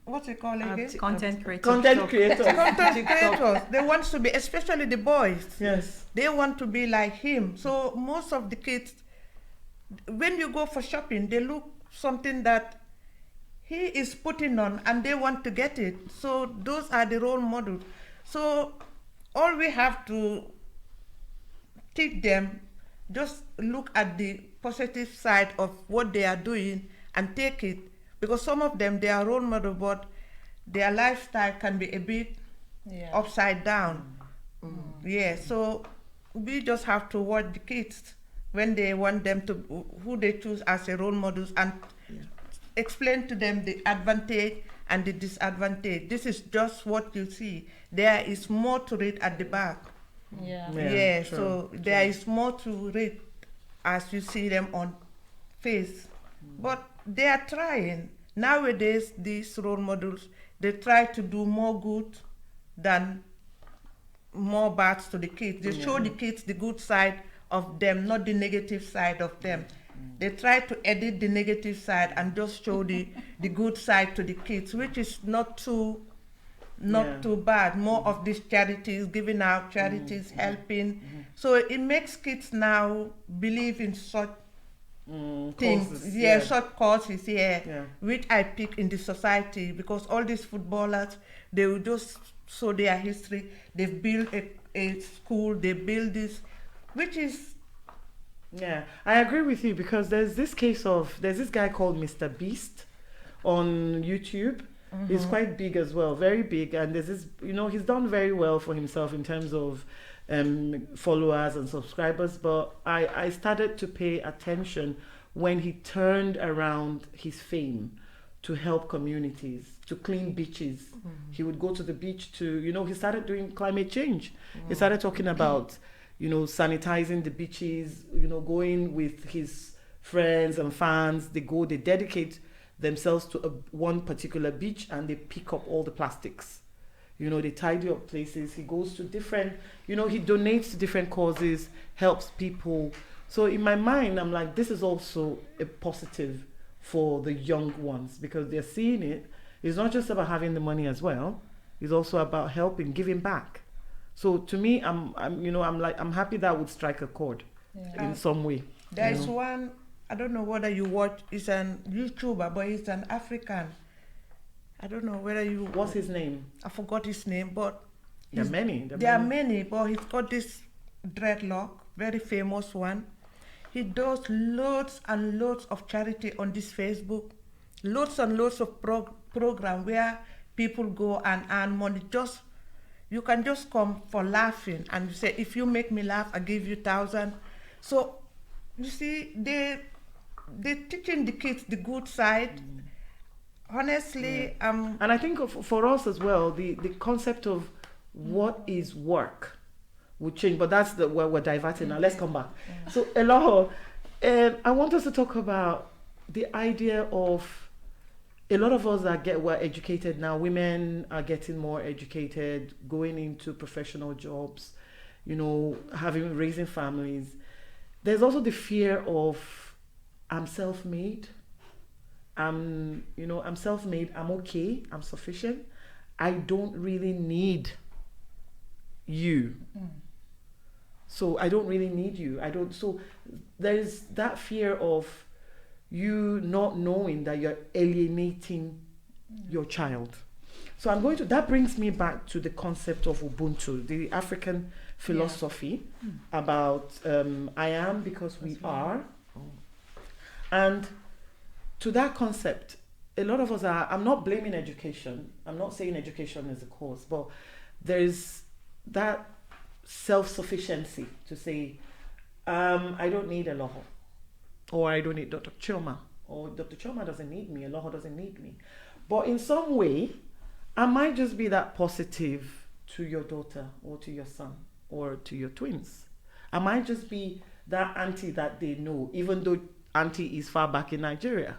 what's it called again? Content creator. Content creators. Content creators. They want to be, especially the boys. Yes. They want to be like him. So most of the kids, when you go for shopping, they look something that he is putting on and they want to get it. So those are the role models. So all we have to teach them, just look at the positive side of what they are doing and take it. Because some of them, they are role model, but their lifestyle can be a bit upside down. Yeah, so we just have to watch the kids when they want them to, who they choose as a role models, and explain to them the advantage and the disadvantage. This is just what you see. There is more to read at the back. Yeah. True, So there is more to read as you see them on face. But they are trying. Nowadays, these role models, they try to do more good than more bad to the kids. They show the kids the good side of them, not the negative side of them. They try to edit the negative side and just show the good side to the kids, which is not too bad. More of these charities, giving out charities, helping. So it makes kids now believe in such things, Courses, short courses, which I pick in the society, because all these footballers, they will just show their history. They've built a school, they build this, which is Yeah, I agree with you, because there's this guy called Mr. Beast on YouTube. He's quite big as well, very big, and there's this, he's done very well for himself in terms of followers and subscribers, but I started to pay attention when he turned around his fame to help communities, to clean beaches. He would go to the beach to, he started doing climate change. He started talking about sanitizing the beaches, going with his friends and fans. They dedicate themselves to one particular beach, and they pick up all the plastics. They tidy up places. He goes to different, he donates to different causes, helps people. So in my mind, I'm like, this is also a positive for the young ones, because they're seeing it. It's not just about having the money as well. It's also about helping, giving back. So to me, I'm happy that would strike a chord in some way. There is one, I don't know whether you watch, it's an YouTuber, but he's an African. I don't know whether you... What's his name? I forgot his name, but... There are many. There are many, but he's got this dreadlock, very famous one. He does loads and loads of charity on this Facebook. Loads and loads of program where people go and earn money. You can just come for laughing, and you say, if you make me laugh, I give you 1,000. So, you see, they're teaching the kids the good side. Honestly, and I think for us as well, the concept of what is work would change, but that's where we're diverting now. Let's come back. So, Eloho, I want us to talk about the idea of a lot of us we're educated now. Women are getting more educated, going into professional jobs, raising families. There's also the fear of, I'm self-made. I'm self-made. I'm okay. I'm sufficient. I don't really need you. So I don't really need you. So there's that fear of you not knowing that you're alienating your child. So that brings me back to the concept of Ubuntu, the African philosophy about I am because we are. And to that concept, a lot of us I'm not blaming education. I'm not saying education is the cause, but there's that self-sufficiency to say, I don't need Eloho, or I don't need Dr. Chioma, or Dr. Chioma doesn't need me, Eloho doesn't need me. But in some way, I might just be that positive to your daughter, or to your son, or to your twins. I might just be that auntie that they know, even though auntie is far back in Nigeria,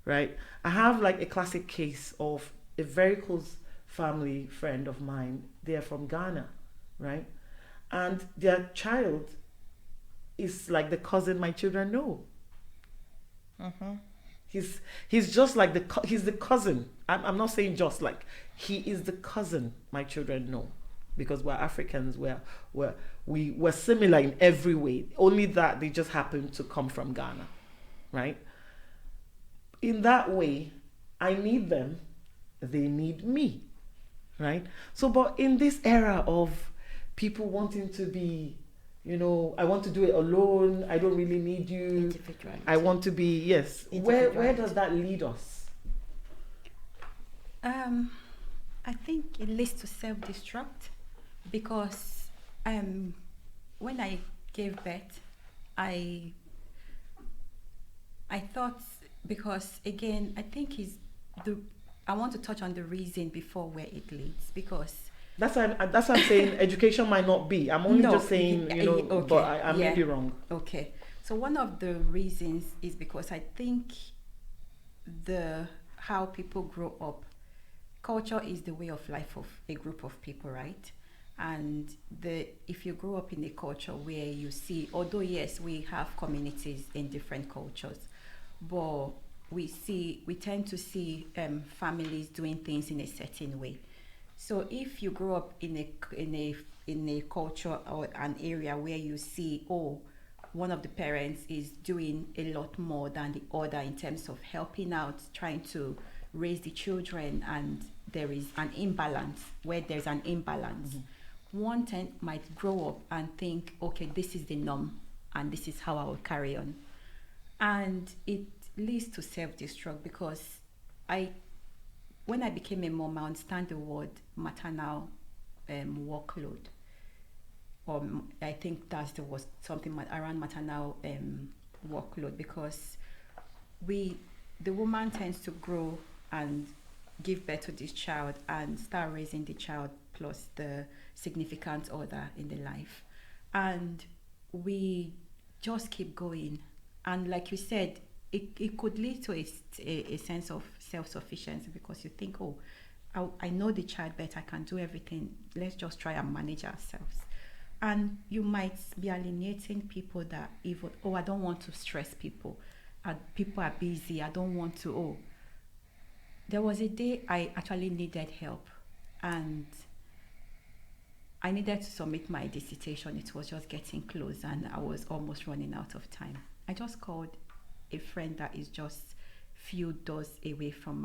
right? I have like a classic case of a very close family friend of mine. They're from Ghana, right? And their child is like the cousin my children know. Mm-hmm. He's just like he's the cousin. I'm not saying just like, he is the cousin my children know, because we're Africans. We're similar in every way. Only that they just happen to come from Ghana, right? In that way, I need them. They need me, right? So, but in this era of people wanting to be, I want to do it alone. I don't really need you. Individuality. I want to be, yes. Where does that lead us? I think it leads to self-destruct, because when I gave birth, I thought, because again, I think I want to touch on the reason before where it leads, because that's why I'm saying education might not be. I'm only just saying, okay, but I may be wrong. Okay. So one of the reasons is because I think how people grow up, culture is the way of life of a group of people, right? And if you grow up in a culture where you see, although yes, we have communities in different cultures, but we tend to see families doing things in a certain way. So if you grow up in a culture or an area where you see, one of the parents is doing a lot more than the other in terms of helping out, trying to raise the children, and there is an imbalance. Where there's an imbalance, one might grow up and think, okay, this is the norm and this is how I will carry on. And it leads to self-destruct, because when I became a mom, I understand the word maternal workload. I think there was something around maternal workload, because the woman tends to grow and give birth to this child and start raising the child plus the significant other in the life, and we just keep going. And like you said, it could lead to a sense of self-sufficiency, because you think, I know the child better, I can do everything, let's just try and manage ourselves. And you might be alienating people that even, I don't want to stress people, people are busy, I don't want to. There was a day I actually needed help, and I needed to submit my dissertation. It was just getting close and I was almost running out of time. I just called a friend that is just few houses away from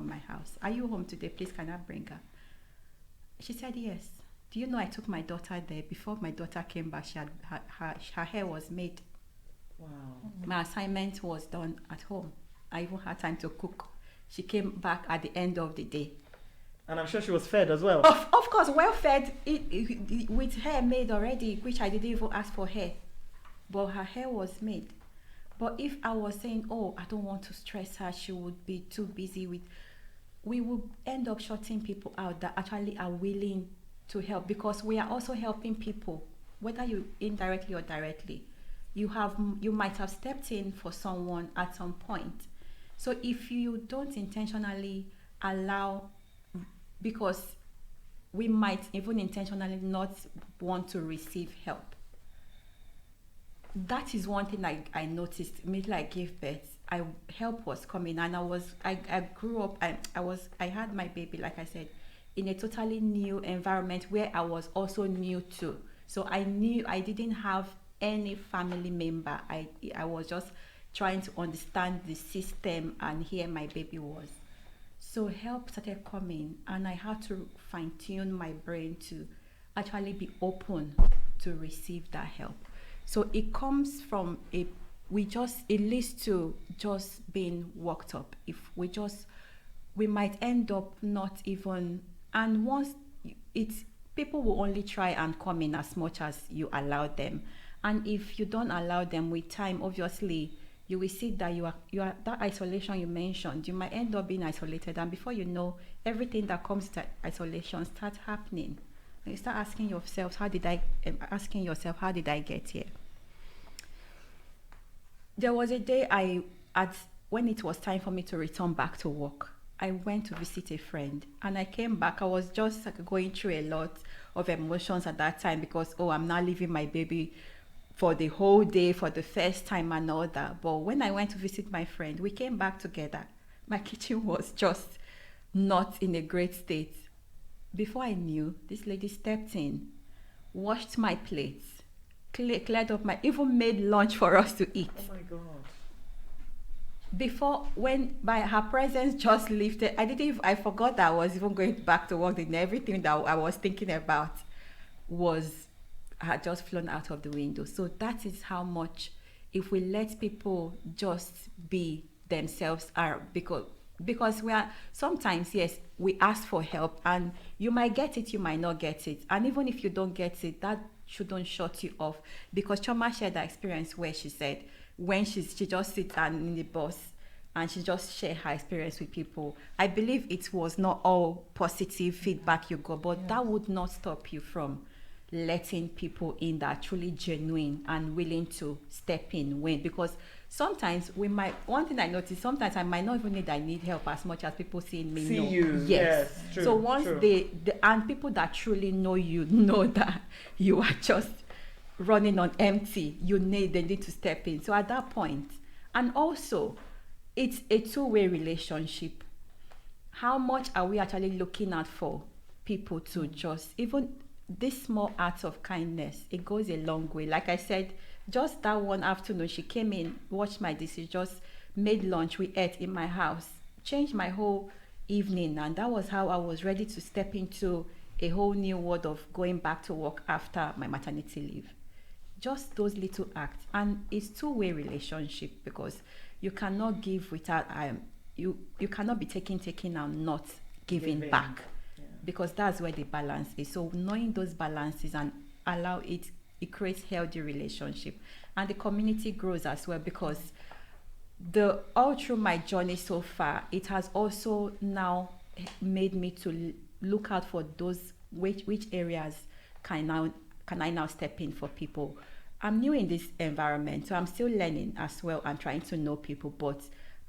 my house. Are you home today? Please, can I bring her? She said yes. Do you know I took my daughter there? Before my daughter came back, her hair was made. Wow. My assignment was done at home. I even had time to cook. She came back at the end of the day. And I'm sure she was fed as well. Of course, well fed, with hair made already, which I didn't even ask for hair. But her hair was made. But if I was saying, I don't want to stress her, she would be too busy we would end up shutting people out that actually are willing to help, because we are also helping people, whether you indirectly or directly. You might have stepped in for someone at some point. So if you don't intentionally allow, because we might even intentionally not want to receive help. That is one thing I noticed. Immediately I gave birth, help was coming, and I grew up. I had my baby, like I said, in a totally new environment where I was also new to. So I knew I didn't have any family member. I was just trying to understand the system, and here my baby was. So help started coming, and I had to fine-tune my brain to actually be open to receive that help. So it comes from it leads to just being worked up. If we might end up not even, and once people will only try and come in as much as you allow them. And if you don't allow them, with time, obviously, you will see that you are that isolation you mentioned, you might end up being isolated, and before you know, everything that comes to isolation starts happening. And you start asking yourself, how did I get here? There was a day when it was time for me to return back to work, I went to visit a friend and I came back. I was just like going through a lot of emotions at that time because, I'm now leaving my baby for the whole day for the first time and all that. But when I went to visit my friend, we came back together. My kitchen was just not in a great state. Before I knew, this lady stepped in, washed my plates, cleared up even made lunch for us to eat. Oh my God. Before, when by her presence just lifted, I forgot that I was even going back to work, and everything that I was thinking about had just flown out of the window. So that is how much, if we let people just be themselves, are because we are sometimes, yes, we ask for help and you might get it, you might not get it, and even if you don't get it, that shouldn't shut you off. Because Choma shared that experience where she said when she just sits in the bus and she just share her experience with people. I believe it was not all positive feedback you got, but that would not stop you from letting people in that are truly genuine and willing to step in because sometimes one thing I noticed, sometimes I might not even need help as much as people seeing me know. You. Yes. True, so once true. and people that truly know you know that you are just running on empty, they need to step in. So at that point, and also it's a two-way relationship. How much are we actually looking out for people to just, even this small acts of kindness, it goes a long way. Like I said, just that one afternoon, she came in, watched my dishes, just made lunch, we ate in my house, changed my whole evening, and that was how I was ready to step into a whole new world of going back to work after my maternity leave. Just those little acts, and it's two-way relationship because you cannot give without you cannot be taking and not giving back, because that's where the balance is. So knowing those balances and allow it creates healthy relationship, and the community grows as well, because all through my journey so far, it has also now made me to look out for those which areas can I now step in for people. I'm new in this environment, so I'm still learning as well and trying to know people. But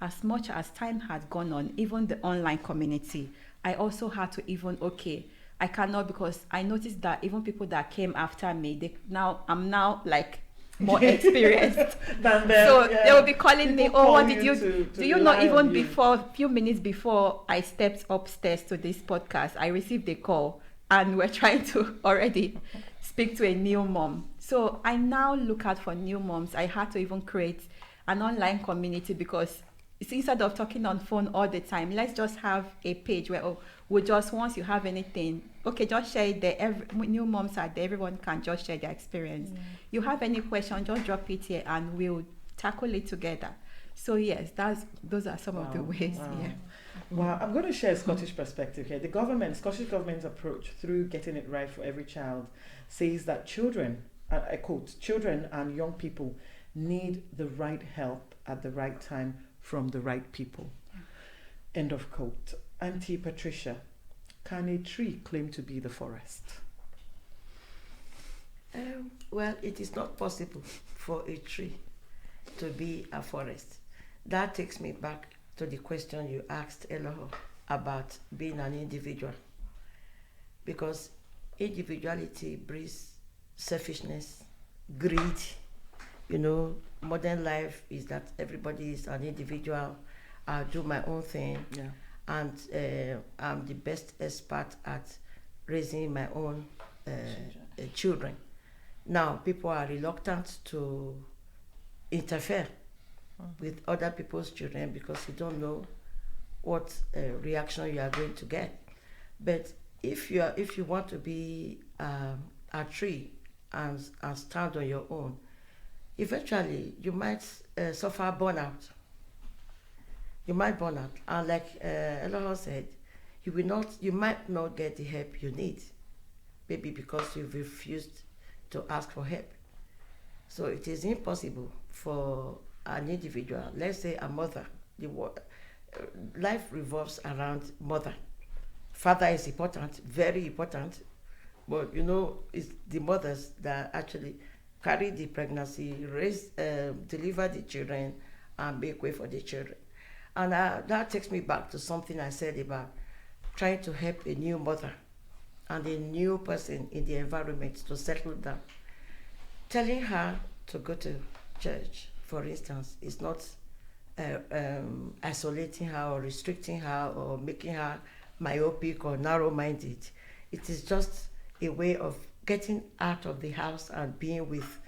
as much as time has gone on, even the online community, I also had to I cannot, because I noticed that even people that came after me, I'm now like more experienced than them. So they will be calling me, what did you do you know, even before, a few minutes before I stepped upstairs to this podcast, I received a call and we're trying to already speak to a new mom. So I now look out for new moms. I had to even create an online community, because instead of talking on phone all the time, let's just have a page where once you have anything, just share it there. New moms are there, everyone can just share their experience. You have any question, just drop it here and we'll tackle it together. So yes, those are some of the ways. Wow, I'm going to share a Scottish perspective here. Scottish government's approach through getting it right for every child says that children, I quote, children and young people need the right help at the right time from the right people. End of quote. Auntie Patricia, can a tree claim to be the forest? Well, it is not possible for a tree to be a forest. That takes me back to the question you asked Eloho about being an individual. Because individuality breeds selfishness, greed. Modern life is that everybody is an individual. I'll do my own thing. Yeah. And I'm the best expert at raising my own children. Now, people are reluctant to interfere with other people's children because you don't know what reaction you are going to get. But if you want to be a tree and stand on your own, eventually you might suffer burnout. You might burn out, and like Eloho said, you might not get the help you need, maybe because you've refused to ask for help. So it is impossible for an individual, let's say a mother. Life revolves around mother. Father is important, very important, but it's the mothers that actually carry the pregnancy, deliver the children, and make way for the children. And that takes me back to something I said about trying to help a new mother and a new person in the environment to settle down. Telling her to go to church, for instance, is not isolating her or restricting her or making her myopic or narrow-minded. It is just a way of getting out of the house and being with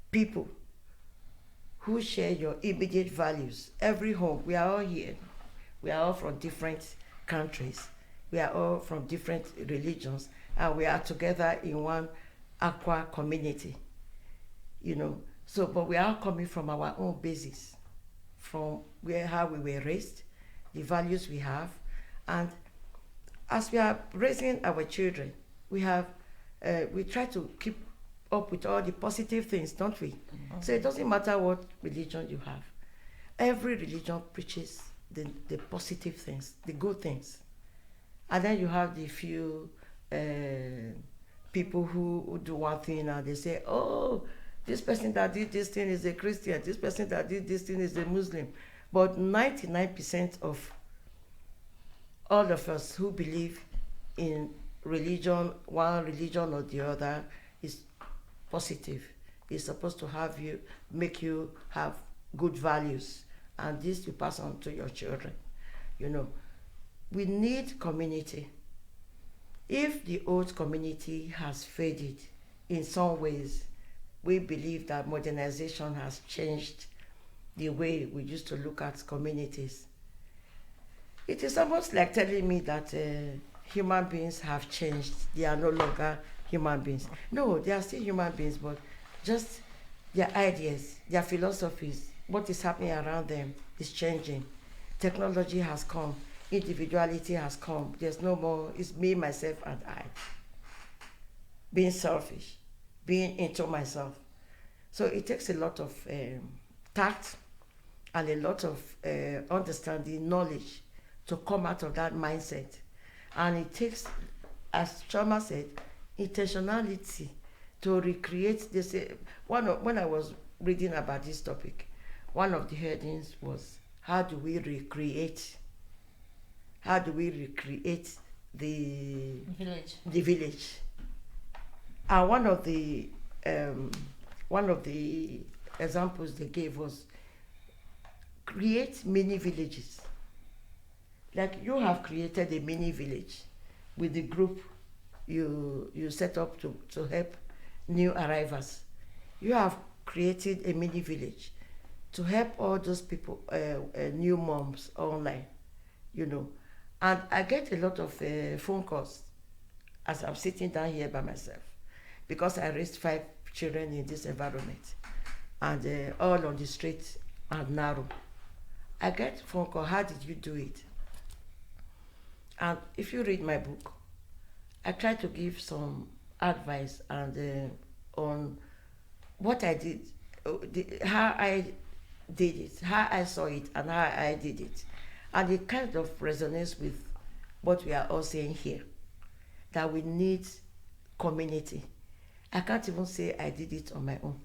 people who share your immediate values. Every home, we are all here. We are all from different countries. We are all from different religions, and we are together in one ACWA community, you know. So, but we are coming from our own basis, from how we were raised, the values we have, and as we are raising our children, we try to keep up with all the positive things, don't we? Mm-hmm. So it doesn't matter what religion you have. Every religion preaches the positive things, the good things. And then you have the few people who do one thing and they say, oh, this person that did this thing is a Christian, this person that did this thing is a Muslim. But 99% of all of us who believe in religion, one religion or the other, is positive. It's supposed to make you have good values, and this you pass on to your children. You know, we need community. If the old community has faded in some ways, we believe that modernization has changed the way we used to look at communities. It is almost like telling me that human beings have changed. They are no longer human beings. No, they are still human beings, but just their ideas, their philosophies, what is happening around them is changing. Technology has come. Individuality has come. There's no more, it's me, myself, and I. Being selfish, being into myself. So it takes a lot of tact and a lot of understanding, knowledge to come out of that mindset. And it takes, as Choma said, intentionality to recreate this. When I was reading about this topic, one of the headings was, how do we recreate the village? And one of the examples they gave was create mini villages. Like you have created a mini village with the group you set up to help new arrivals. You have created a mini village to help all those people, new moms online, you know. And I get a lot of phone calls as I'm sitting down here by myself, because I raised 5 children in this environment, and all on the street and narrow. I get phone call, how did you do it? And if you read my book, I try to give some advice and on what I did, how I did it, how I saw it, and how I did it. And it kind of resonates with what we are all saying here, that we need community. I can't even say I did it on my own.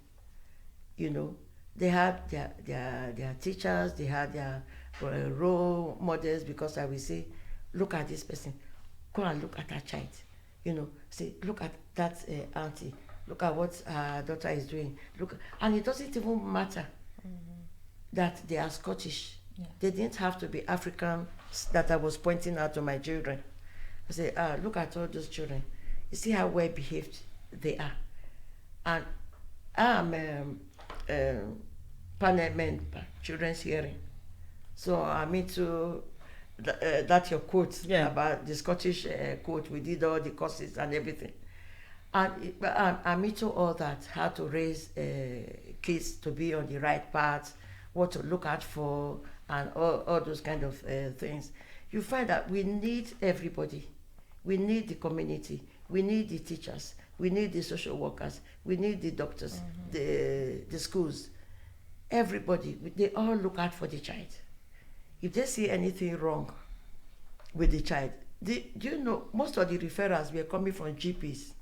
You know, they had their teachers, they had their role models, because I will say, look at this person, go and look at that child. You know, say, look at that auntie, look at what her daughter is doing. Look, and it doesn't even matter that they are Scottish. Yeah. They didn't have to be African that I was pointing out to my children. I say, look at all those children. You see how well behaved they are. And I'm Parliament Children's Hearing. So I'm into that your quote about the Scottish quote. We did all the courses and everything. And I'm into all that, how to raise kids to be on the right path, what to look out for, and all those kind of things. You find that we need everybody. We need the community. We need the teachers. We need the social workers. We need the doctors, the schools. Everybody, they all look out for the child. If they see anything wrong with the child, do you know, most of the referrals were coming from GPs.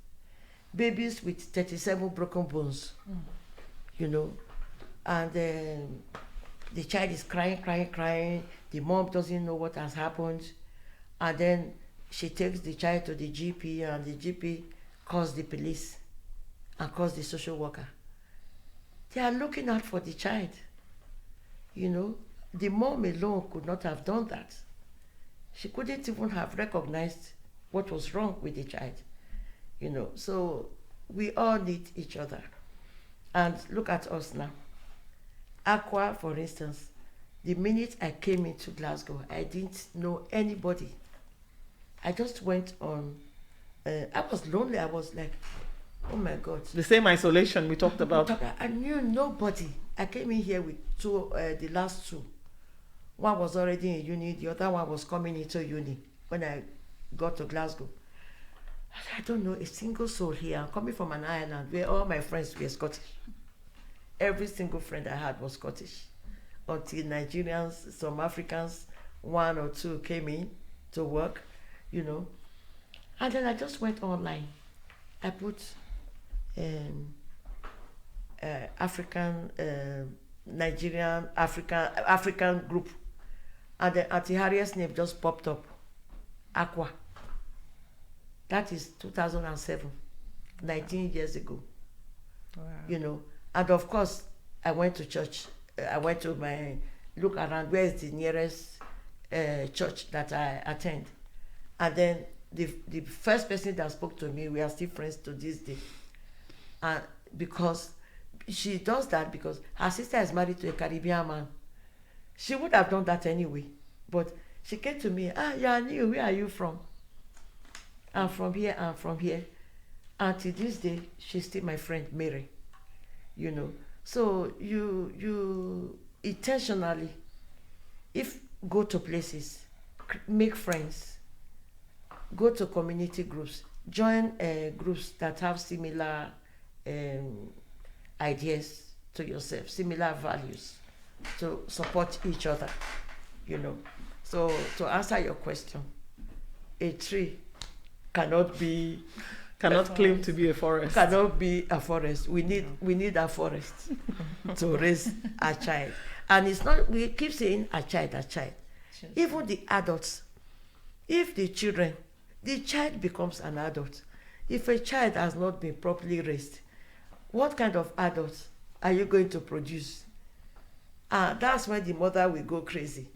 Babies with 37 broken bones. you know, and the child is crying, crying, crying. The mom doesn't know what has happened, and then she takes the child to the GP, and the GP calls the police and calls the social worker. They are looking out for the child. You know, the mom alone could not have done that. She couldn't even have recognized what was wrong with the child. You know, so we all need each other. And look at us now. ACWA, for instance, the minute I came into Glasgow, I didn't know anybody. I just went on, I was lonely. I was like, oh my God. The same isolation we talked about. I knew nobody. I came in here with two, the last two. One was already in uni, the other one was coming into uni when I got to Glasgow. I don't know a single soul here. I'm coming from an island where all my friends were Scottish. Every single friend I had was Scottish. Until Nigerians, some Africans, one or two came in to work, you know. And then I just went online. I put African, Nigerian, African group. And then Auntie Harriet's name just popped up. ACWA. That is 2007, 19 years ago. Wow. You know, and of course, I went to church. I went to my look around. Where is the nearest church that I attend? And then the first person that spoke to me, we are still friends to this day. And because she does that because her sister is married to a Caribbean man. She would have done that anyway, but she came to me. You are new. Where are you from? I'm from here, I'm from here. And to this day, she's still my friend, Mary. You know. So you intentionally, if go to places, make friends, go to community groups, join groups that have similar ideas to yourself, similar values, to support each other, you know. So to answer your question, a tree cannot claim to be a forest. Cannot be a forest. We need a forest to raise a child. And it's not, we keep saying a child. Sure. Even the adults, if the child becomes an adult. If a child has not been properly raised, what kind of adults are you going to produce? That's when the mother will go crazy.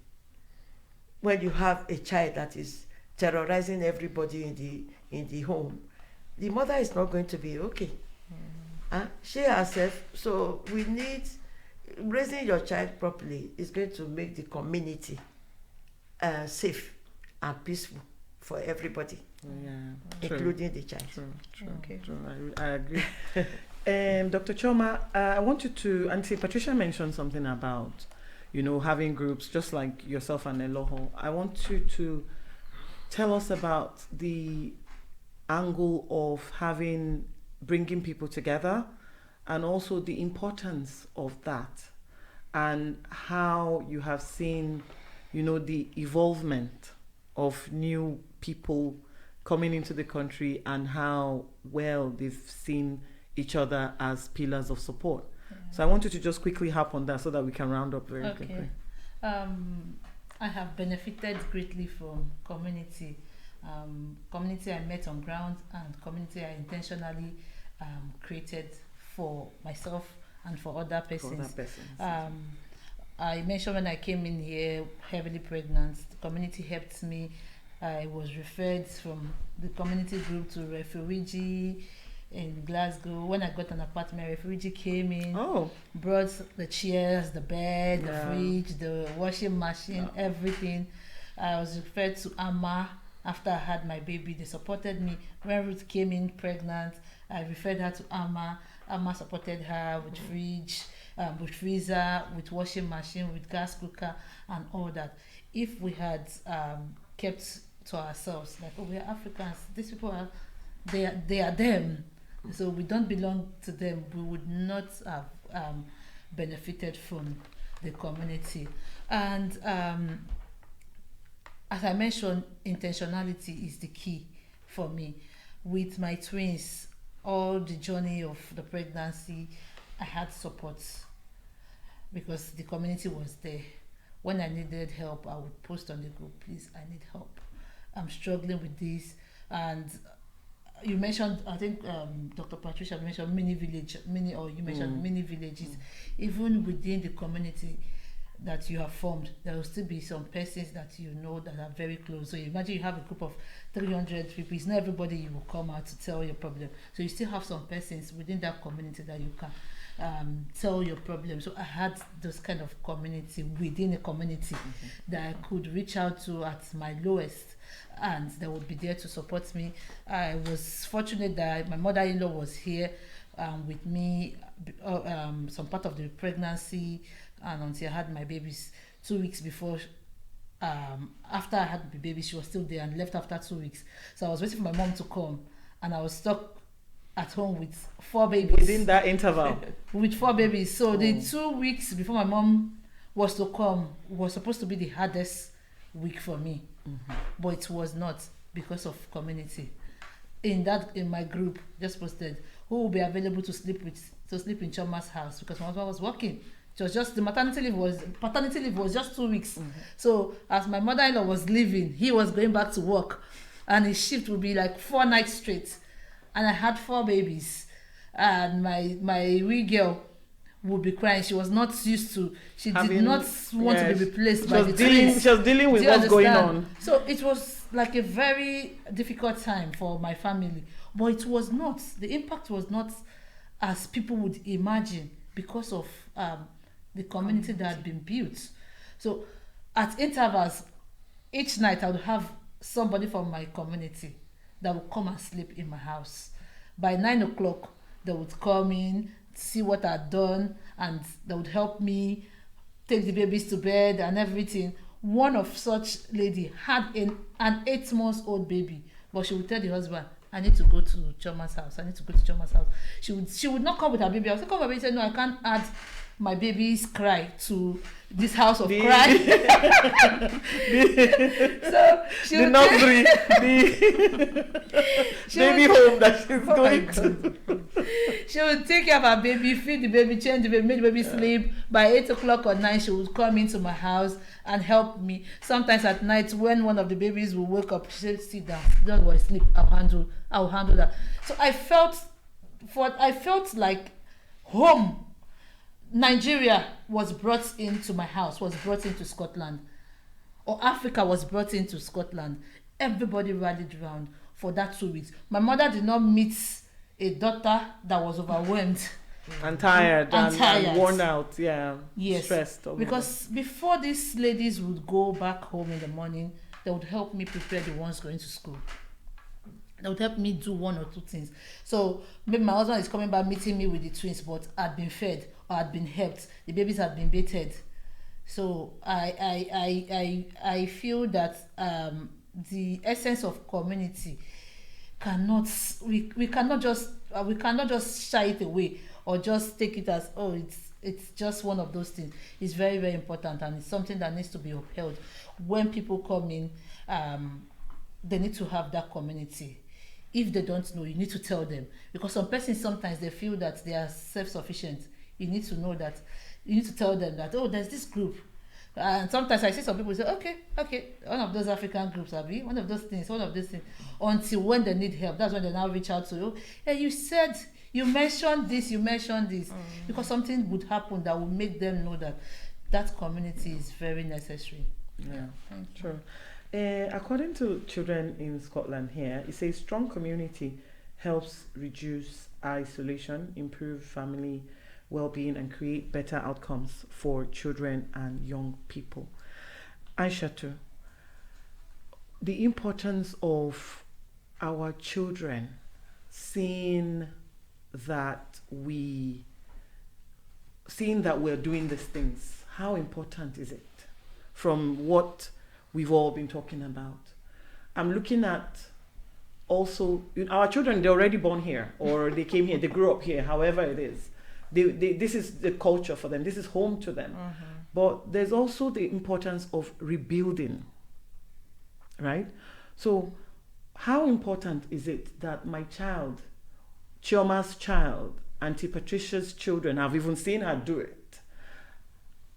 When you have a child that is terrorizing everybody in the home, the mother is not going to be okay. She herself. So we need raising your child properly is going to make the community safe and peaceful for everybody, including the child. True. I agree. Dr. Choma, I want you to, Auntie Patricia mentioned something about, having groups just like yourself and Eloho. I want you to tell us about the angle of bringing people together, and also the importance of that, and how you have seen, the evolvement of new people coming into the country, and how well they've seen each other as pillars of support. Yeah. So I want you to just quickly hop on that so that we can round up very quickly. I have benefited greatly from community. Community I met on ground, and community I intentionally created for myself and for other persons. I mentioned when I came in here heavily pregnant, the community helped me. I was referred from the community group to Renfrewshire in Glasgow. When I got an apartment, Renfrewshire came in, brought the chairs, the bed, the fridge, the washing machine, everything. I was referred to Amma. After I had my baby, they supported me. When Ruth came in pregnant, I referred her to Amma. Amma supported her with fridge, with freezer, with washing machine, with gas cooker, and all that. If we had kept to ourselves, like, we are Africans, these people they are them, so we don't belong to them, we would not have benefited from the community. And as I mentioned, intentionality is the key for me. With my twins, all the journey of the pregnancy, I had support because the community was there. When I needed help, I would post on the group, please, I need help. I'm struggling with this. And you mentioned, I think Dr. Patricia mentioned mini villages. Even within the community that you have formed, there will still be some persons that you know that are very close. So imagine you have a group of 300 people. It's not everybody you will come out to tell your problem. So you still have some persons within that community that you can tell your problem. So I had those kind of community within a community that I could reach out to at my lowest, and they would be there to support me. I was fortunate that my mother-in-law was here with me some part of the pregnancy, and until I had my babies 2 weeks before. After I had the baby, she was still there and left after 2 weeks. So I was waiting for my mom to come, and I was stuck at home with 4 babies. Within that interval? With 4 babies. So the 2 weeks before my mom was to come was supposed to be the hardest week for me. But it was not, because of community. In my group, just posted who will be available to sleep in Choma's house, because my husband was working. It was just the paternity leave was just 2 weeks. So as my mother-in-law was leaving, he was going back to work, and his shift would be like 4 nights straight. And I had 4 babies, and my wee girl would be crying. She was not used to. She did not want to be replaced by the twins. She was dealing with what's going on. So it was like a very difficult time for my family, but it was not. The impact was not as people would imagine, because of the community that had been built. So at intervals, each night I would have somebody from my community that would come and sleep in my house. By 9 o'clock, they would come in, see what I'd done, and they would help me take the babies to bed and everything. One of such lady had an 8-month-old baby, but she would tell the husband, I need to go to Choma's house. She would not come with her baby. I was like, come with her baby. She said, no, I can't add my baby's cry to this house of cry. So she would nursery, baby home that she's going to. She would take care of her baby, feed the baby, change the baby, make the baby sleep. By 8 o'clock or 9, she would come into my house and help me. Sometimes at night, when one of the babies will wake up, she said, sit down, don't worry, sleep, I'll handle that. So I felt like home. Nigeria was brought into my house, was brought into Scotland, or Africa was brought into Scotland. Everybody rallied around for that 2 weeks. My mother did not meet a daughter that was overwhelmed and tired and worn out, stressed. Because before these ladies would go back home in the morning, they would help me prepare the ones going to school. They would help me do 1 or 2 things. So maybe my husband is coming back meeting me with the twins, but I'd been fed or I'd been helped. The babies had been bathed. So I feel that the essence of community we cannot just shy it away or just take it as it's just one of those things. It's very, very important, and it's something that needs to be upheld. When people come in, they need to have that community. If they don't know, you need to tell them, because some persons sometimes they feel that they are self-sufficient. You need to know that. You need to tell them that, there's this group. And sometimes I see some people say, okay, one of those African groups, Abby, one of those things. Until when they need help, that's when they now reach out to you. Hey, you mentioned this, because something would happen that will make them know that community is very necessary. Yeah, true. According to Children in Scotland here, it says strong community helps reduce isolation, improve family well-being, and create better outcomes for children and young people. Aishatu, the importance of our children seeing that we're doing these things, how important is it from what we've all been talking about? I'm looking at also our children, they're already born here, or they came here, they grew up here, however it is. This is the culture for them, this is home to them. But there's also the importance of rebuilding, right? So how important is it that my child, Chioma's child, Auntie Patricia's children, I've even seen her do it.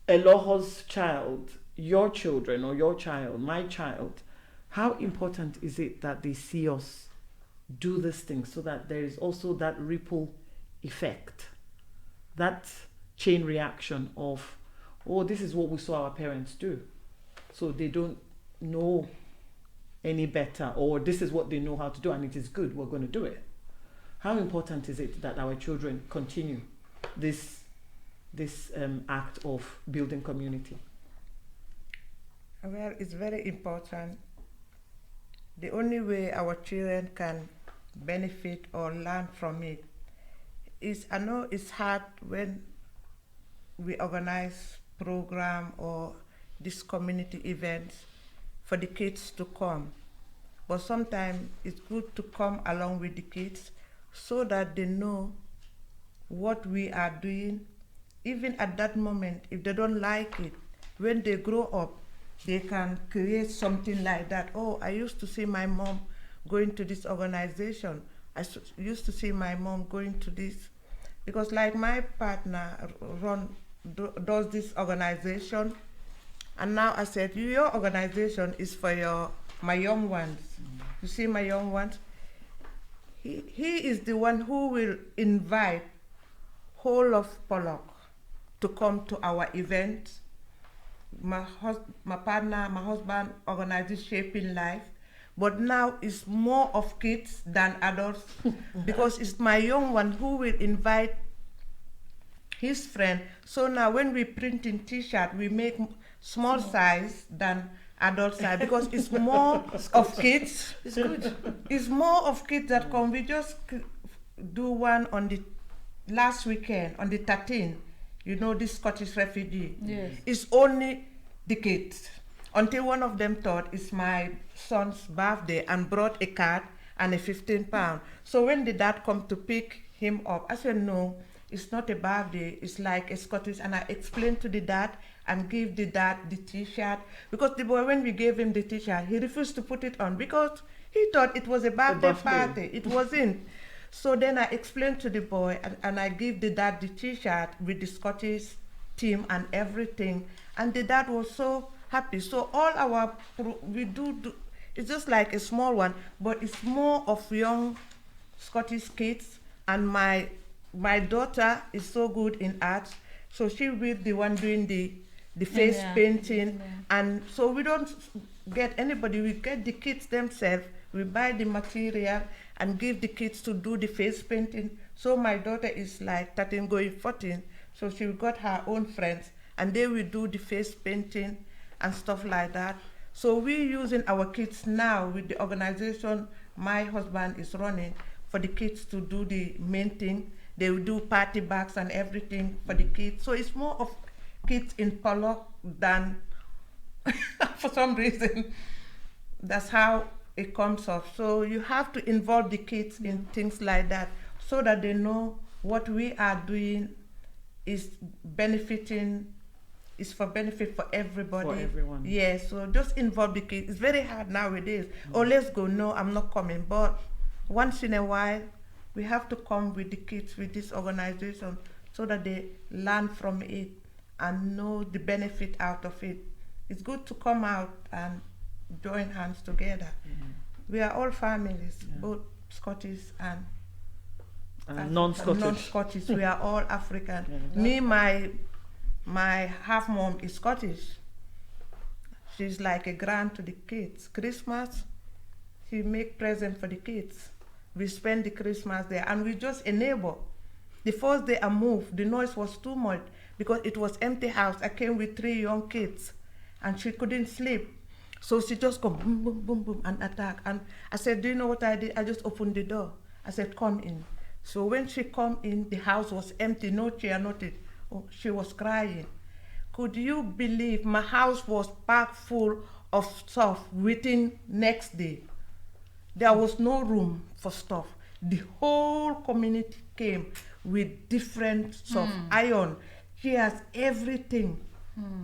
Eloho's child, your children or your child, my child. How important is it that they see us do this thing so that there is also that ripple effect, that chain reaction of, oh, this is what we saw our parents do. So they don't know any better, or this is what they know how to do and it is good, we're going to do it. How important is it that our children continue this act of building community? Well, it's very important. The only way our children can benefit or learn from it is, I know it's hard when we organize program or these community events for the kids to come, but sometimes it's good to come along with the kids so that they know what we are doing. Even at that moment, if they don't like it, when they grow up, they can create something like that. Oh, I used to see my mom going to this organization. Used to see my mom going to this. Because like my partner does this organization, and now I said, your organization is for my young ones. You see my young ones? He is the one who will invite whole of Pollock to come to our event. My partner, my husband organizes Shaping Life, but now it's more of kids than adults because it's my young one who will invite his friend. So now when we print in t-shirt, we make small size than adult size because it's more of kids. It's good. It's more of kids that come. We just do one on the last weekend, on the 13th. You know, this Scottish refugee. Yes. It's only the kids. Until one of them thought it's my son's birthday and brought a card and a 15 pound. So when the dad come to pick him up, I said, no, it's not a birthday. It's like a Scottish. And I explained to the dad and give the dad the t-shirt. Because the boy, when we gave him the t-shirt, he refused to put it on because he thought it was a birthday party. It wasn't. So then I explained to the boy and I give the dad the t-shirt with the Scottish team and everything. And the dad was so happy. So all our, we do, it's just like a small one, but it's more of young Scottish kids. And my daughter is so good in art. So she will be the one doing the face painting. Yeah. And so we don't get anybody, we get the kids themselves. We buy the material and give the kids to do the face painting. So my daughter is like 13 going 14. So she got her own friends and they will do the face painting and stuff like that. So we're using our kids now with the organization my husband is running for the kids to do the main thing. They will do party bags and everything for the kids. So it's more of kids in Pollock than, for some reason, that's how it comes off. So you have to involve the kids in things like that so that they know what we are doing is benefiting, is for benefit for everybody. For everyone. Yeah, so just involve the kids. It's very hard nowadays. Oh, let's go. No, I'm not coming. But once in a while, we have to come with the kids with this organization so that they learn from it and know the benefit out of it. It's good to come out and join hands together. We are all families, both Scottish and non-Scottish. We are all African. Me, my half mom is Scottish. She's like a grand to the kids. Christmas, she make present for the kids. We spend the Christmas there, and we just a neighbor. The first day I moved, the noise was too much because it was empty house. I came with 3 young kids, and she couldn't sleep. So she just go boom, boom, boom, boom, and attack. And I said, do you know what I did? I just opened the door. I said, come in. So when she come in, the house was empty, no chair, nothing. Oh, she was crying. Could you believe my house was packed full of stuff waiting next day? There was no room for stuff. The whole community came with different stuff, iron. She has everything.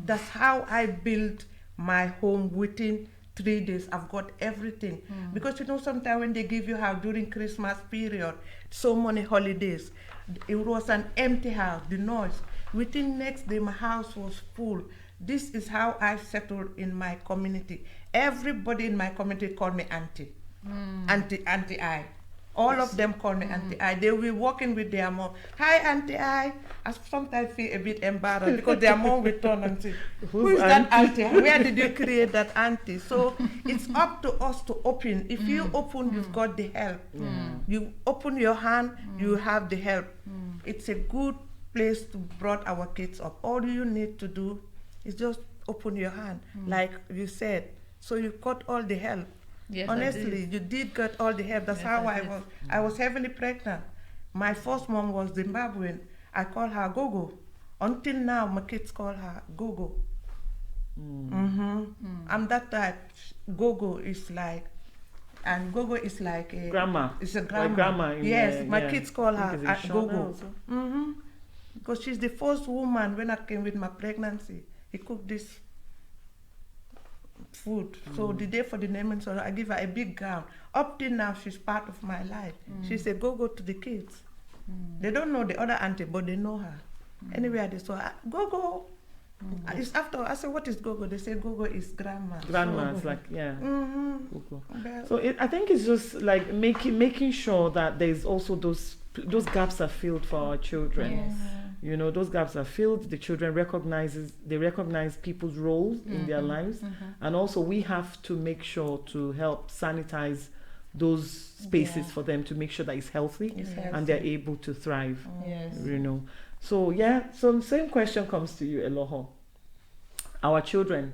That's how I built my home within 3 days. I've got everything. Because you know, sometimes when they give you house during Christmas period, so many holidays, It was an empty house, the noise. Within next day, my house was full. This is how I settled in my community. Everybody in my community called me auntie. Auntie I. All of them call me Auntie I. They will be walking with their mom. Hi, Auntie I. I sometimes feel a bit embarrassed because their mom will turn and say, who is that auntie? Where did you create that auntie? So it's up to us to open. If you open, you've got the help. You open your hand, you have the help. It's a good place to brought our kids up. All you need to do is just open your hand, like you said. So you got all the help. Yes, Honestly, you did get all the help. That's how I was. I was heavily pregnant. My first mom was Zimbabwean. I call her Gogo. Until now, my kids call her Gogo. I'm that type. Gogo is like, and Gogo is like a grandma. It's a grandma. Like grandma. Yes, my kids call her Gogo. Now, Because she's the first woman when I came with my pregnancy. He cooked this food. So the day for the naming ceremony, I give her a big gown. Up till now, she's part of my life. She's a go-go to the kids. They don't know the other auntie, but they know her. Anywhere they saw her, go-go. It's after I said, what is go-go? They say go-go is grandma. grandma, So, it's like, yeah. Google. but- So I think it's just like making sure that there's also those gaps are filled for our children. Yes. You know, those gaps are filled. The children recognize people's roles in their lives, and also we have to make sure to help sanitize those spaces for them to make sure that it's healthy and they're able to thrive. Yes. You know, so so the same question comes to you, Eloho. Our children,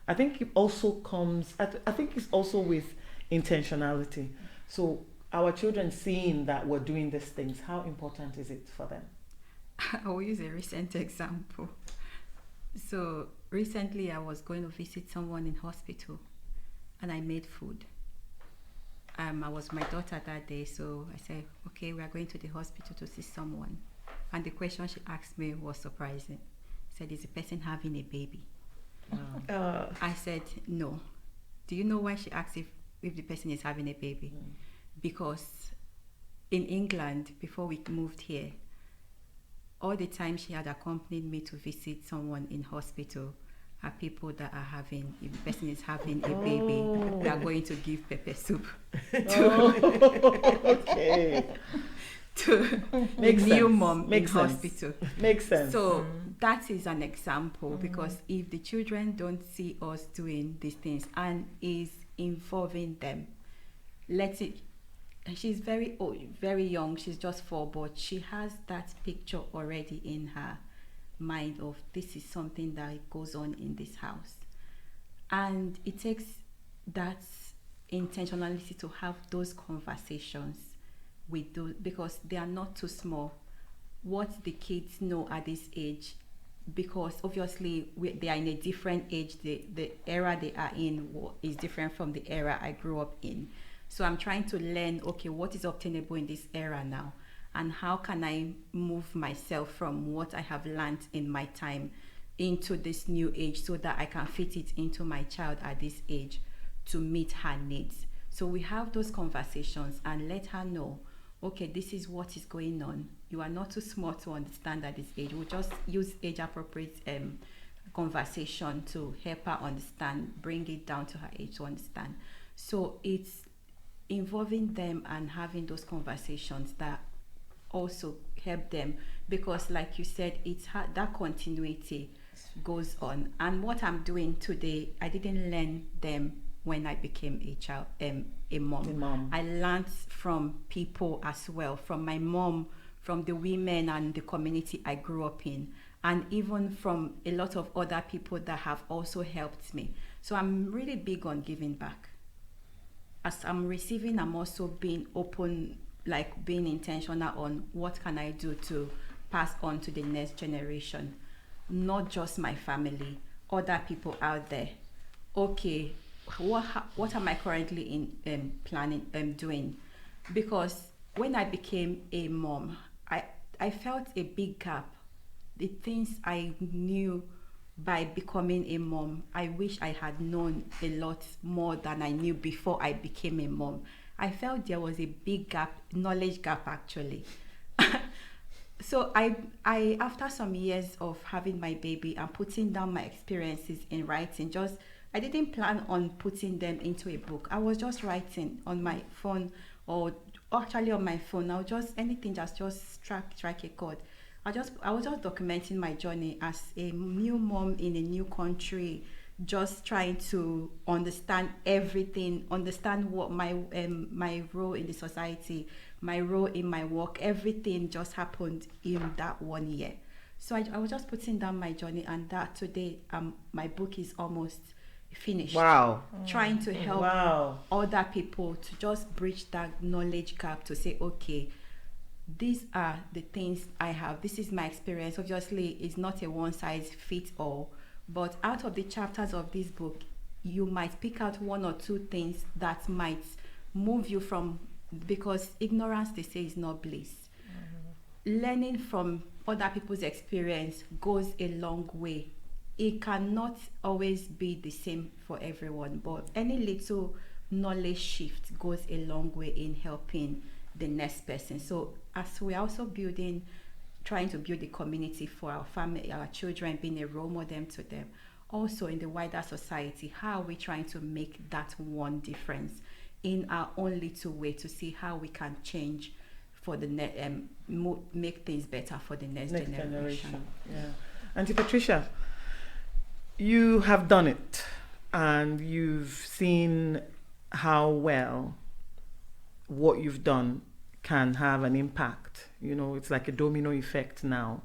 I think it also comes. I think it's also with intentionality. So our children seeing that we're doing these things, how important is it for them? I will use a recent example. So recently I was going to visit someone in hospital and I made food. I was with my daughter that day, so I said, okay, we are going to the hospital to see someone. And the question she asked me was surprising. She said, is the person having a baby? I said, no. Do you know why she asked if the person is having a baby? Because in England, before we moved here, all the time she had accompanied me to visit someone in hospital are people that are having, if the person is having a baby, we are going to give pepper soup Okay. to Makes the new sense. mom Makes in sense. hospital. Makes sense. So that is an example, because if the children don't see us doing these things and is involving them, let it. She's very old, very young. She's just 4, but she has that picture already in her mind of this is something that goes on in this house, and it takes that intentionality to have those conversations with those, because they are not too small. What the kids know at this age, because obviously they are in a different age. The era they are in is different from the era I grew up in. So I'm trying to learn, okay, what is obtainable in this era now? And how can I move myself from what I have learned in my time into this new age so that I can fit it into my child at this age to meet her needs? So we have those conversations and let her know, okay, this is what is going on. You are not too small to understand at this age. We'll just use age-appropriate conversation to help her understand, bring it down to her age to understand. So it's involving them and having those conversations that also help them, because like you said, it's that continuity goes on. And what I'm doing today, I didn't learn them when I became a mom. I learned from people as well, from my mom, from the women and the community I grew up in, and even from a lot of other people that have also helped me. So I'm really big on giving back. As I'm receiving, I'm also being open, like being intentional on what can I do to pass on to the next generation, not just my family, other people out there. Okay, what am I currently planning doing? Because when I became a mom, I felt a big gap. The things I knew by becoming a mom, I wish I had known a lot more than I knew before I became a mom. I felt there was a big gap, knowledge gap actually. So I after some years of having my baby and putting down my experiences in writing, just I didn't plan on putting them into a book. I was just writing on my phone, or actually on my phone. I'll just anything just strike a chord. I was just documenting my journey as a new mom in a new country, just trying to understand everything, understand what my role in the society, my role in my work, everything just happened in that 1 year. So I was just putting down my journey, and that today my book is almost finished. Wow. Trying to help Wow. other people to just bridge that knowledge gap, to say, okay, these are the things I have. This is my experience. Obviously, it's not a one size fits all, but out of the chapters of this book, you might pick out one or two things that might move you from, because ignorance, they say, is not bliss. Learning from other people's experience goes a long way. It cannot always be the same for everyone, but any little knowledge shift goes a long way in helping the next person. So as we're also trying to build a community for our family, our children, being a role model to them, also in the wider society, how are we trying to make that one difference in our own little way, to see how we can change for the make things better for the next generation. Yeah. Auntie Patricia, you have done it, and you've seen how well what you've done can have an impact. You know, it's like a domino effect now.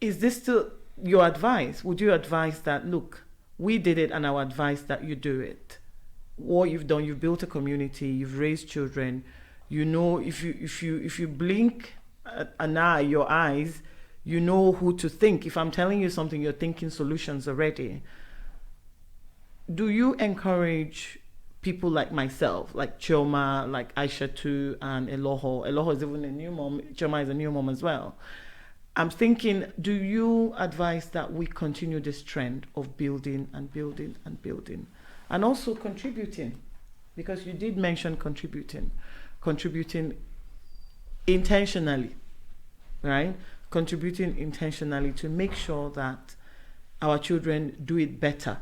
Is this still your advice? Would you advise that, look, we did it, and our advice that you do it? What you've done, you've built a community, you've raised children. You know, if you blink an eye, your eyes, you know who to think. If I'm telling you something, you're thinking solutions already. Do you encourage people like myself, like Chioma, like Aisha too, and Eloho? Eloho is even a new mom. Chioma is a new mom as well. I'm thinking, do you advise that we continue this trend of building and building and building, and also contributing? Because you did mention contributing intentionally, right? Contributing intentionally to make sure that our children do it better,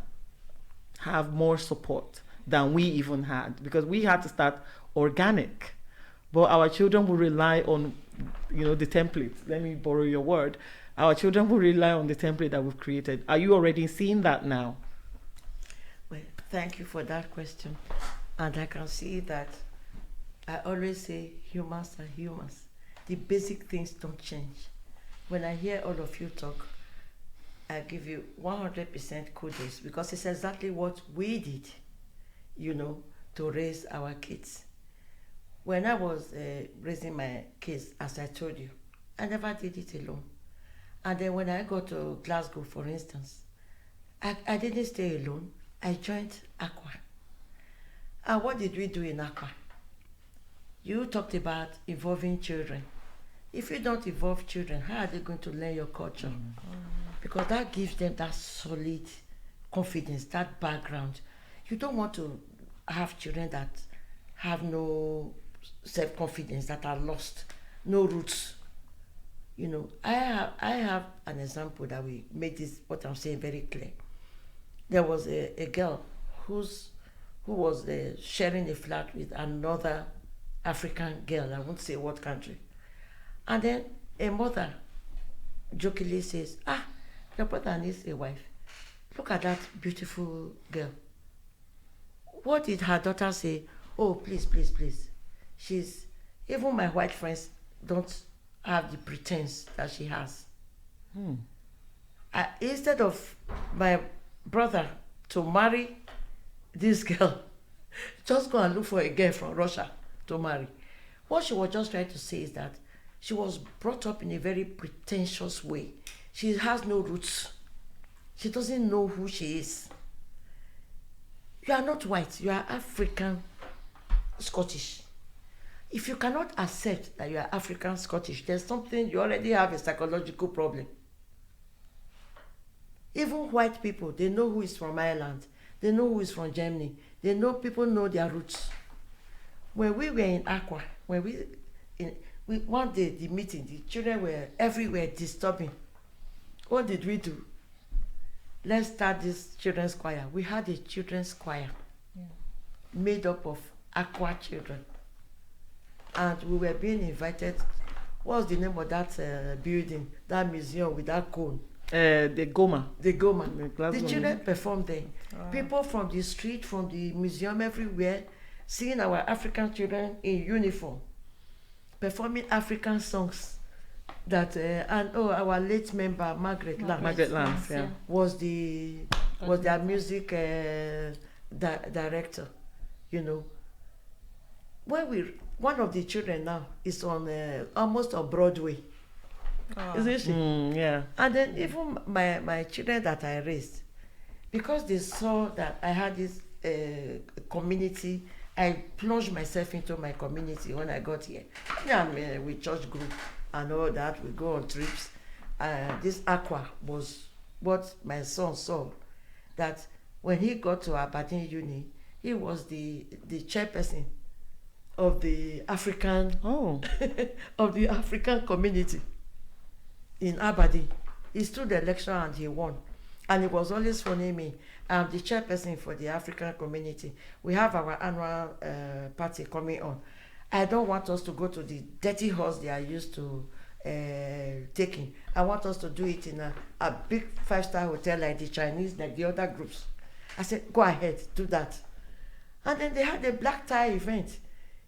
have more support than we even had, because we had to start organic, but our children will rely on, the template. Let me borrow your word. Our children will rely on the template that we've created. Are you already seeing that now? Well, thank you for that question. And I can see that I always say humans are humans. The basic things don't change. When I hear all of you talk, I give you 100% kudos, because it's exactly what we did, to raise our kids. When I was raising my kids, as I told you, I never did it alone. And then when I got to Glasgow, for instance, I didn't stay alone. I joined ACWA. And what did we do in ACWA? You talked about involving children. If you don't involve children, how are they going to learn your culture? Because that gives them that solid confidence, that background. You don't want to have children that have no self-confidence, that are lost, no roots. I have an example that we made this, what I'm saying, very clear. There was a girl who was sharing a flat with another African girl, I won't say what country. And then a mother jokingly says, your brother needs a wife. Look at that beautiful girl. What did her daughter say? Oh, please, please, please. Even my white friends don't have the pretense that she has. Instead of my brother to marry this girl, just go and look for a girl from Russia to marry. What she was just trying to say is that she was brought up in a very pretentious way. She has no roots. She doesn't know who she is. You are not white, you are African Scottish. If you cannot accept that you are African Scottish, there's something, you already have a psychological problem. Even white people, they know who is from Ireland, they know who is from Germany, people know their roots. When we were in ACWA, One day, the meeting, the children were everywhere disturbing. What did we do? Let's start this children's choir. We had a children's choir made up of ACWA children. And we were being invited. What's the name of that building, that museum with that cone? The Goma. The Goma. Glasgow. The children performed there. People from the street, from the museum, everywhere, seeing our African children in uniform, performing African songs. That our late member Margaret Lance, yeah, was their music director. You know, one of the children now is on almost on Broadway. Isn't she? Yeah. And then even my children that I raised, because they saw that I had this community, I plunged myself into my community when I got here. Yeah, with church group and all that, we go on trips. This ACWA was what my son saw, that when he got to Aberdeen Uni, he was the chairperson of the African of the African community in Aberdeen. He stood the election and he won. And he was always phoning me. I'm the chairperson for the African community. We have our annual party coming on. I don't want us to go to the dirty horse they are used to taking. I want us to do it in a big 5-star hotel like the Chinese, like the other groups. I said, go ahead, do that. And then they had a black tie event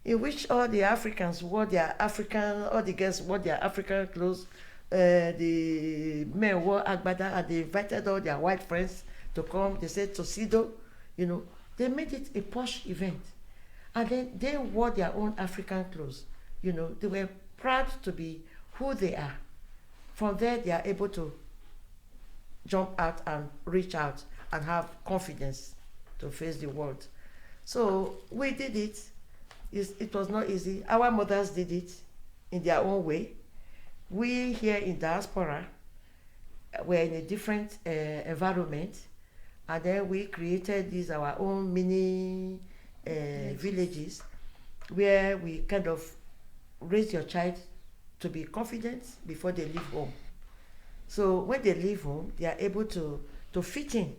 in which all the Africans wore their African, all the guests wore their African clothes. The men wore agbada, and they invited all their white friends to come. They said Tosido, you know. They made it a posh event. And then they wore their own African clothes. You know, they were proud to be who they are. From there, they are able to jump out and reach out and have confidence to face the world. So we did it. It was not easy. Our mothers did it in their own way. We here in diaspora were in a different environment, and then we created these our own mini villages where we kind of raise your child to be confident before they leave home. So when they leave home, they are able to fit in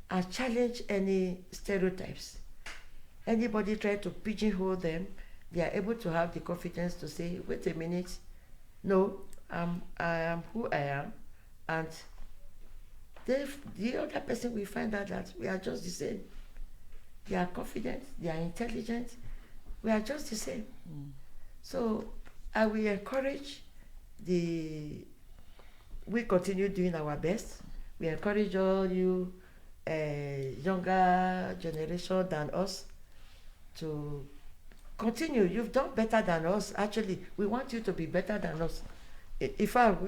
and challenge any stereotypes. Anybody try to pigeonhole them, they are able to have the confidence to say, wait a minute, no, I am who I am, and the other person will find out that we are just the same. They are confident, they are intelligent, we are just the same. So I will encourage we continue doing our best. We encourage all you younger generation than us to continue. You've done better than us. Actually, we want you to be better than us. In fact,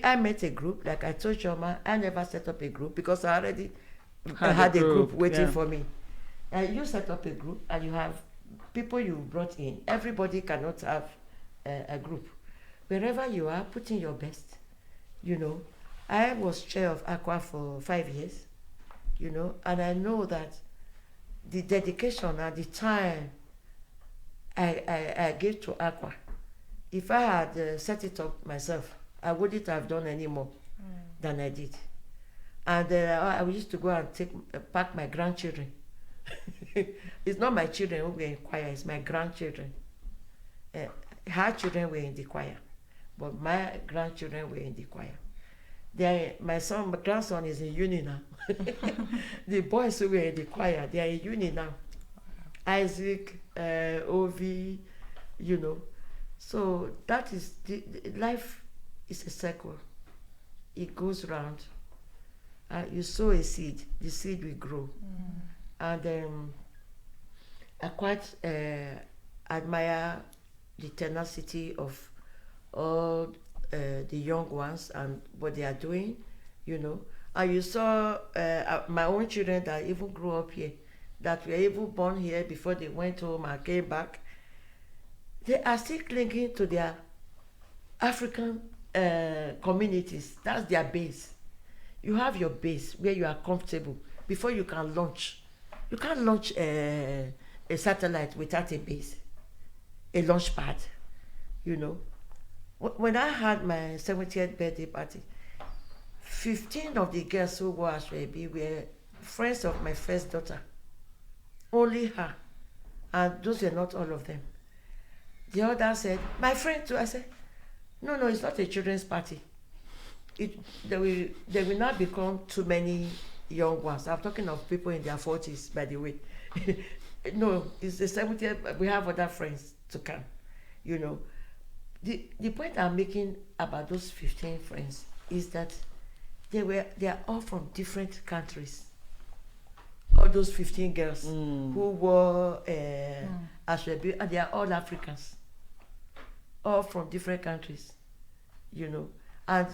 I met a group, like I told Joma, I never set up a group because I already had a group waiting for me. And you set up a group and you have people you brought in. Everybody cannot have a group. Wherever you are, put in your best. You know, I was chair of ACWA for 5 years, you know, and I know that the dedication and the time I gave to ACWA, if I had set it up myself, I wouldn't have done any more than I did. And I used to go and pack my grandchildren. It's not my children who were in choir, it's my grandchildren. Her children were in the choir, but my grandchildren were in the choir. My grandson is in uni now. The boys who were in the choir, they are in uni now. Isaac, Ovi, you know. So that is, life is a circle. It goes round. You sow a seed, the seed will grow. And I quite admire the tenacity of all the young ones and what they are doing, you know. And you saw my own children that even grew up here, that were even born here before they went home and came back. They are still clinging to their African communities. That's their base. You have your base where you are comfortable before you can launch. You can't launch a satellite without a base, a launch pad. you know. When I had my 70th birthday party, 15 of the girls who were Ashwebi were friends of my first daughter. Only her. And those were not all of them. The other said, my friend too. I said, no, it's not a children's party. There will not become too many young ones. I'm talking of people in their 40s, by the way. No, it's the 70th. We have other friends to come, you know. The point I'm making about those 15 friends is that they are all from different countries. All those 15 girls who were Ashwebi, and they are all Africans, all from different countries, you know. And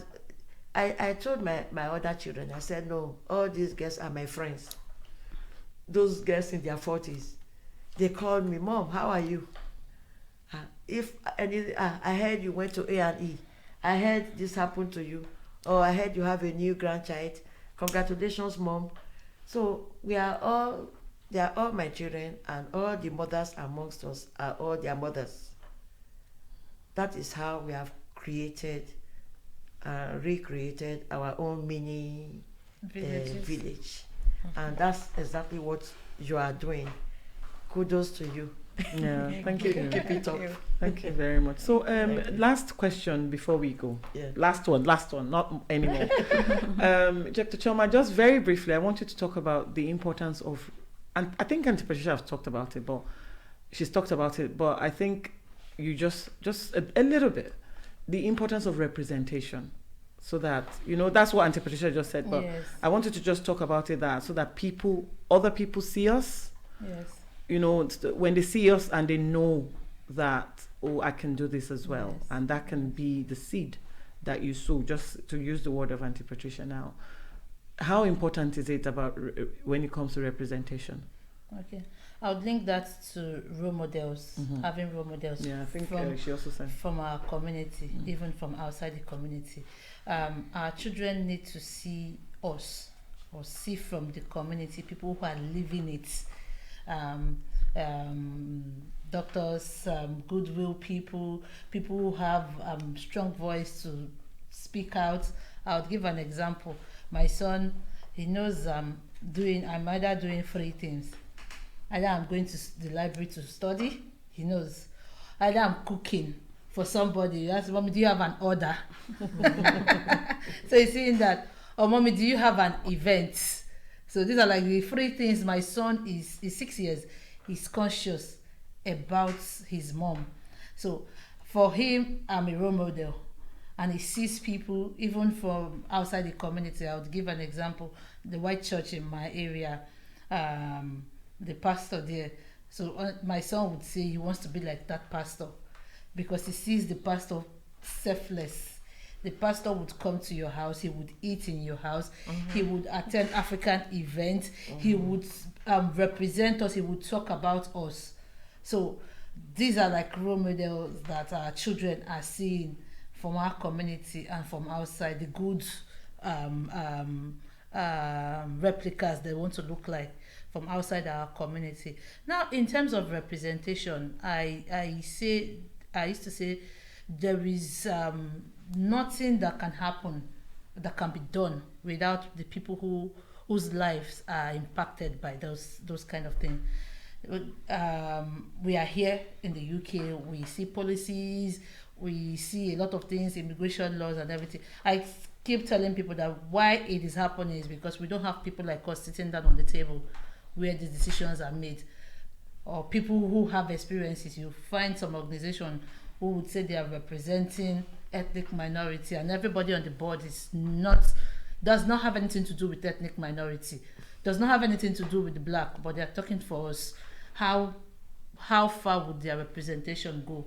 I told my other children, I said, no, all these girls are my friends. Those girls in their 40s, they called me, Mom, how are you? I heard you went to A&E. I heard this happened to you. Or I heard you have a new grandchild. Congratulations, Mom. So they are all my children, and all the mothers amongst us are all their mothers. That is how we have recreated our own mini village. And that's exactly what you are doing. Kudos to you. Yeah, thank you. Keep it up. Thank you very much. So, last question before we go. Yeah. Last one, not anymore. Dr. Choma, just very briefly, I want you to talk about the importance of, and I think Auntie Patricia has talked about it, but I think you just a little bit, the importance of representation, so that, you know, that's what Auntie Patricia just said, but Yes. I wanted to just talk about it, that so that other people see us. Yes. You know, when they see us and they know that, oh, I can do this as well. Yes. And that can be the seed that you sow, just to use the word of Auntie Patricia now. How important is it about when it comes to representation? Okay. I would link that to role models, having role models. Yeah, I think from, she also said. from our community, even from outside the community. Our children need to see us, or see from the community, people who are living it. Doctors, goodwill people who have strong voice to speak out. I would give an example. My son, he knows I'm either doing 3 things. Either I'm going to the library to study, he knows. Either I'm cooking for somebody. You ask, Mommy, do you have an order? So he's saying that, or Mommy, do you have an event? So these are like the 3 things. My son is 6 years. He's conscious about his mom. So for him, I'm a role model. And he sees people, even from outside the community. I would give an example. The white church in my area, the pastor there. So my son would say he wants to be like that pastor, because he sees the pastor selfless. The pastor would come to your house, he would eat in your house, he would attend African events, he would represent us, he would talk about us. So these are like role models that our children are seeing from our community and from outside, the good replicas they want to look like from outside our community. Now, in terms of representation, I used to say there is nothing that can happen, that can be done without the people whose lives are impacted by those kind of things. We are here in the UK, we see policies, we see a lot of things, immigration laws and everything. I keep telling people that why it is happening is because we don't have people like us sitting down on the table where the decisions are made, or people who have experiences. You find some organization who would say they are representing ethnic minority, and everybody on the board does not have anything to do with ethnic minority, does not have anything to do with the black, but they are talking for us. How far would their representation go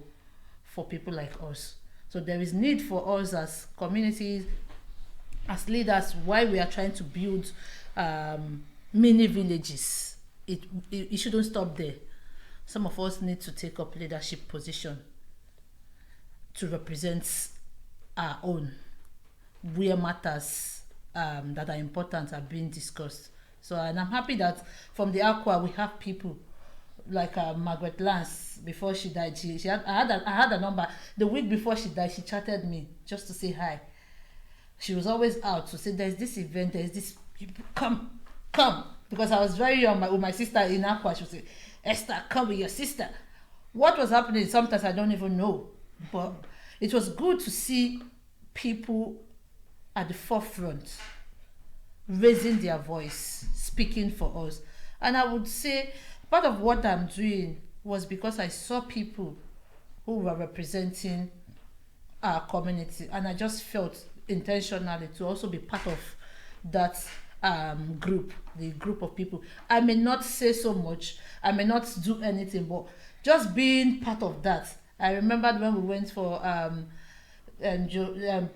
for people like us? So there is need for us as communities, as leaders, while we are trying to build mini villages. It shouldn't stop there. Some of us need to take up leadership position to represent our own, where matters that are important are being discussed. So, and I'm happy that from the ACWA we have people like Margaret Lance before she died. I had a number. The week before she died, she chatted me just to say hi. She was always out to say, there's this event, there's this, come. Because I was very young with my sister in ACWA. She would say, Esther, come with your sister. What was happening, sometimes I don't even know. But it was good to see people at the forefront, raising their voice, speaking for us. And I would say part of what I'm doing was because I saw people who were representing our community, and I just felt intentionally to also be part of that the group of people. I may not say so much, I may not do anything, but just being part of that. I remembered when we went for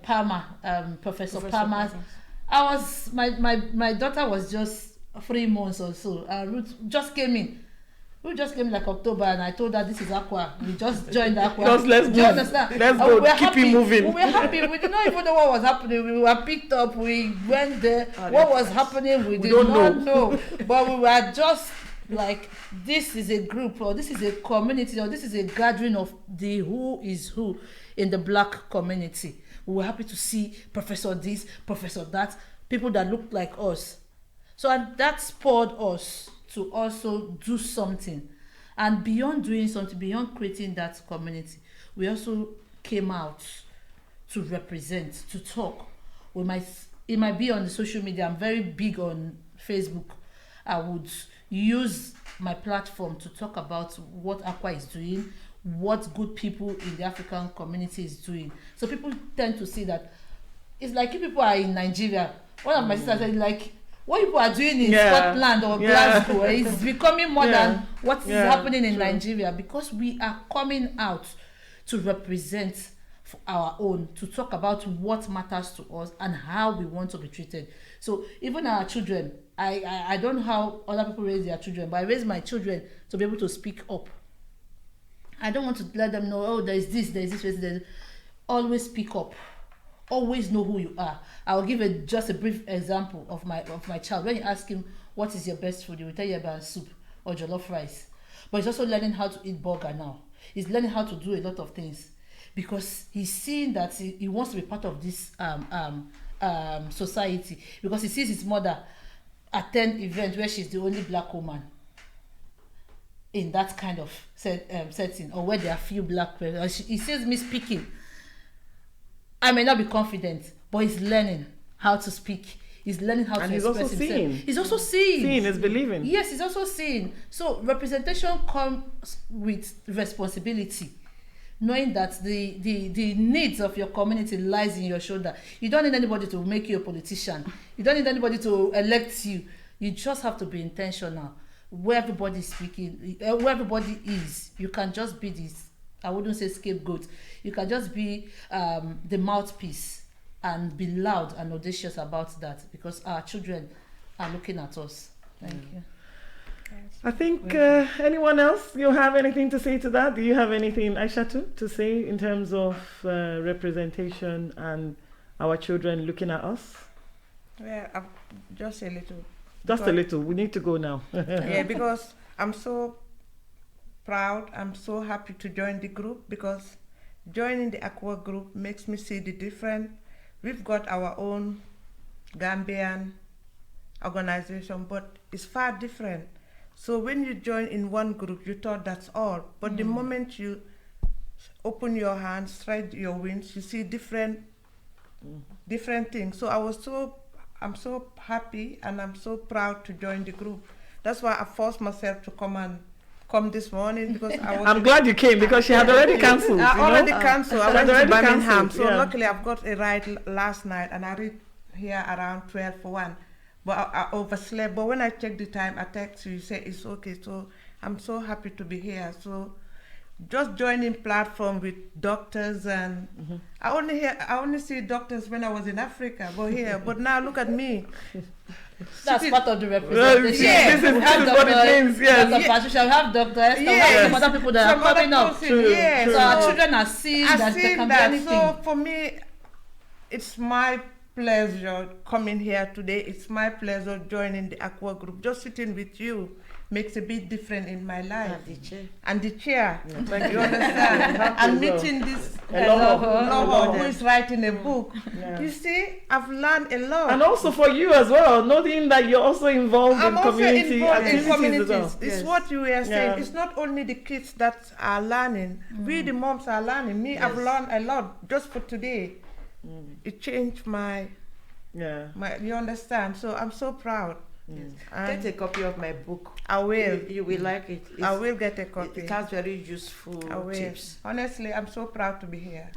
Palmer, Professor Palmer's. I was my daughter was just 3 months or so. Ruth just came in. We just came like October, and I told her this is ACWA. We just joined ACWA. Just let's Do you understand? Let's go. Keep it moving. We were happy. We did not even know what was happening. We were picked up. We went there. What was happening, we did not know. But we were just like, this is a group, or this is a community, or this is a gathering of the who is who in the black community. We were happy to see Professor this, Professor that, people that looked like us. So and that spurred us to also do something. And beyond doing something, beyond creating that community, we also came out to represent, to talk. It might be on the social media. I'm very big on Facebook. I would use my platform to talk about what ACWA is doing, what good people in the African community is doing. So people tend to see that it's like if people are in Nigeria. One of my sisters said, like, what people are doing in Scotland or Glasgow is becoming more than what is happening in Nigeria, because we are coming out to represent for our own, to talk about what matters to us and how we want to be treated. So even our children, I don't know how other people raise their children, but I raise my children to be able to speak up. I don't want to let them know, oh, there's this. Always speak up. Always know who you are. I'll give just a brief example of my child. When you ask him, what is your best food? He will tell you about soup or jollof rice. But he's also learning how to eat burger now. He's learning how to do a lot of things because he's seeing that he wants to be part of this society, because he sees his mother attend event where she's the only black woman in that kind of setting, or where there are few black people. He sees me speaking. I may not be confident, but he's learning how to speak. He's learning how to express himself. Seeing. He's also seeing. Seeing is believing. Yes, he's also seeing. So representation comes with responsibility, knowing that the needs of your community lies in your shoulder. You don't need anybody to make you a politician. You don't need anybody to elect you. You just have to be intentional. Where everybody is speaking, where everybody is, you can just be this, I wouldn't say scapegoat. You can just be the mouthpiece and be loud and audacious about that, because our children are looking at us. Thank you. I think anyone else, you have anything to say to that? Do you have anything, Aishatu, to say in terms of representation and our children looking at us? Well, just a little. Just a little. We need to go now. Yeah, because I'm so proud. I'm so happy to join the group, because joining the ACWA group makes me see the different. We've got our own Gambian organization, but it's far different. So when you join in one group, you thought that's all. But the moment you open your hands, spread your wings, you see different things. So I'm so happy and I'm so proud to join the group. That's why I forced myself to come this morning, because I'm glad you came, because she had already cancelled. I already cancelled. I went to Birmingham. So luckily I've got a ride last night, and I reached here around 12 for 1. But I overslept. But when I checked the time, I text you say it's okay. So I'm so happy to be here. So just joining platform with doctors, and I only see doctors when I was in Africa, but now look at me. That's part of the representation. This is what it means. Yes. Dr. Patricia, we have Dr. Esther, we have some other people that are coming up. True. So our children are seeing that they can be anything. So for me, it's my pleasure coming here today. It's my pleasure joining the ACWA group. Just sitting with you makes a bit different in my life. And the chair. Yeah, thank You you. understand? And meeting this Hello. who is writing a book. Yeah. You see, I've learned a lot. And also for you as well, noting that you're also involved I'm in also community involved in activities communities. as well. It's Yes. what you were saying. Yeah. It's not only the kids that are learning. We, the moms, are learning. Me, I've Yes. learned a lot just for today. It changed my, Yeah. you understand? So I'm so proud. And Get a copy of my book. I will. You will like it. I will get a copy. It has very useful I will. tips. Honestly, I'm so proud to be here.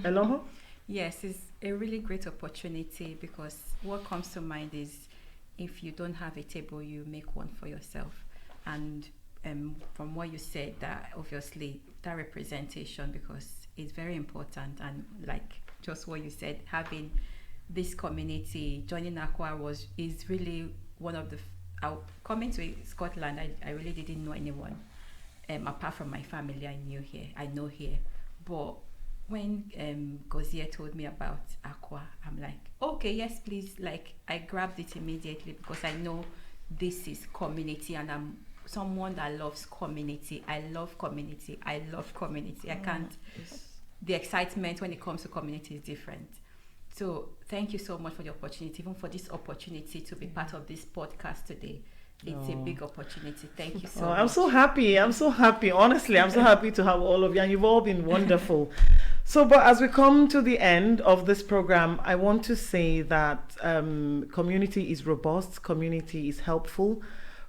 Hello? Yes, it's a really great opportunity because what comes to mind is if you don't have a table, you make one for yourself. And from what you said, that obviously that representation, because it's very important, and like just what you said, having this community, joining ACWA is really one of the coming to Scotland. I really didn't know anyone apart from my family. I know here, but when Gozier told me about ACWA, I'm like, okay, yes, please. Like, I grabbed it immediately because I know this is community, and I'm someone that loves community. I love community. I can't. The excitement when it comes to community is different. So thank you so much for the opportunity, even for this opportunity to be part of this podcast today. It's a big opportunity. Thank you so much. I'm so happy. Honestly, I'm so happy to have all of you, and you've all been wonderful. So, but as we come to the end of this program, I want to say that community is robust, community is helpful,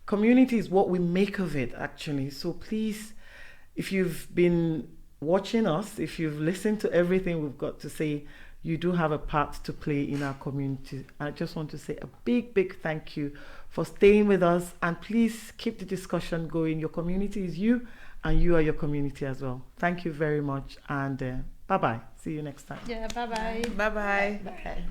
community is what we make of it, actually. So please, if you've been watching us, if you've listened to everything we've got to say, you do have a part to play in our community. I just want to say a big thank you for staying with us, and please keep the discussion going. Your community is you, and you are your community as well. Thank you very much, and bye-bye. See you next time. Yeah, bye-bye. Bye-bye. Bye.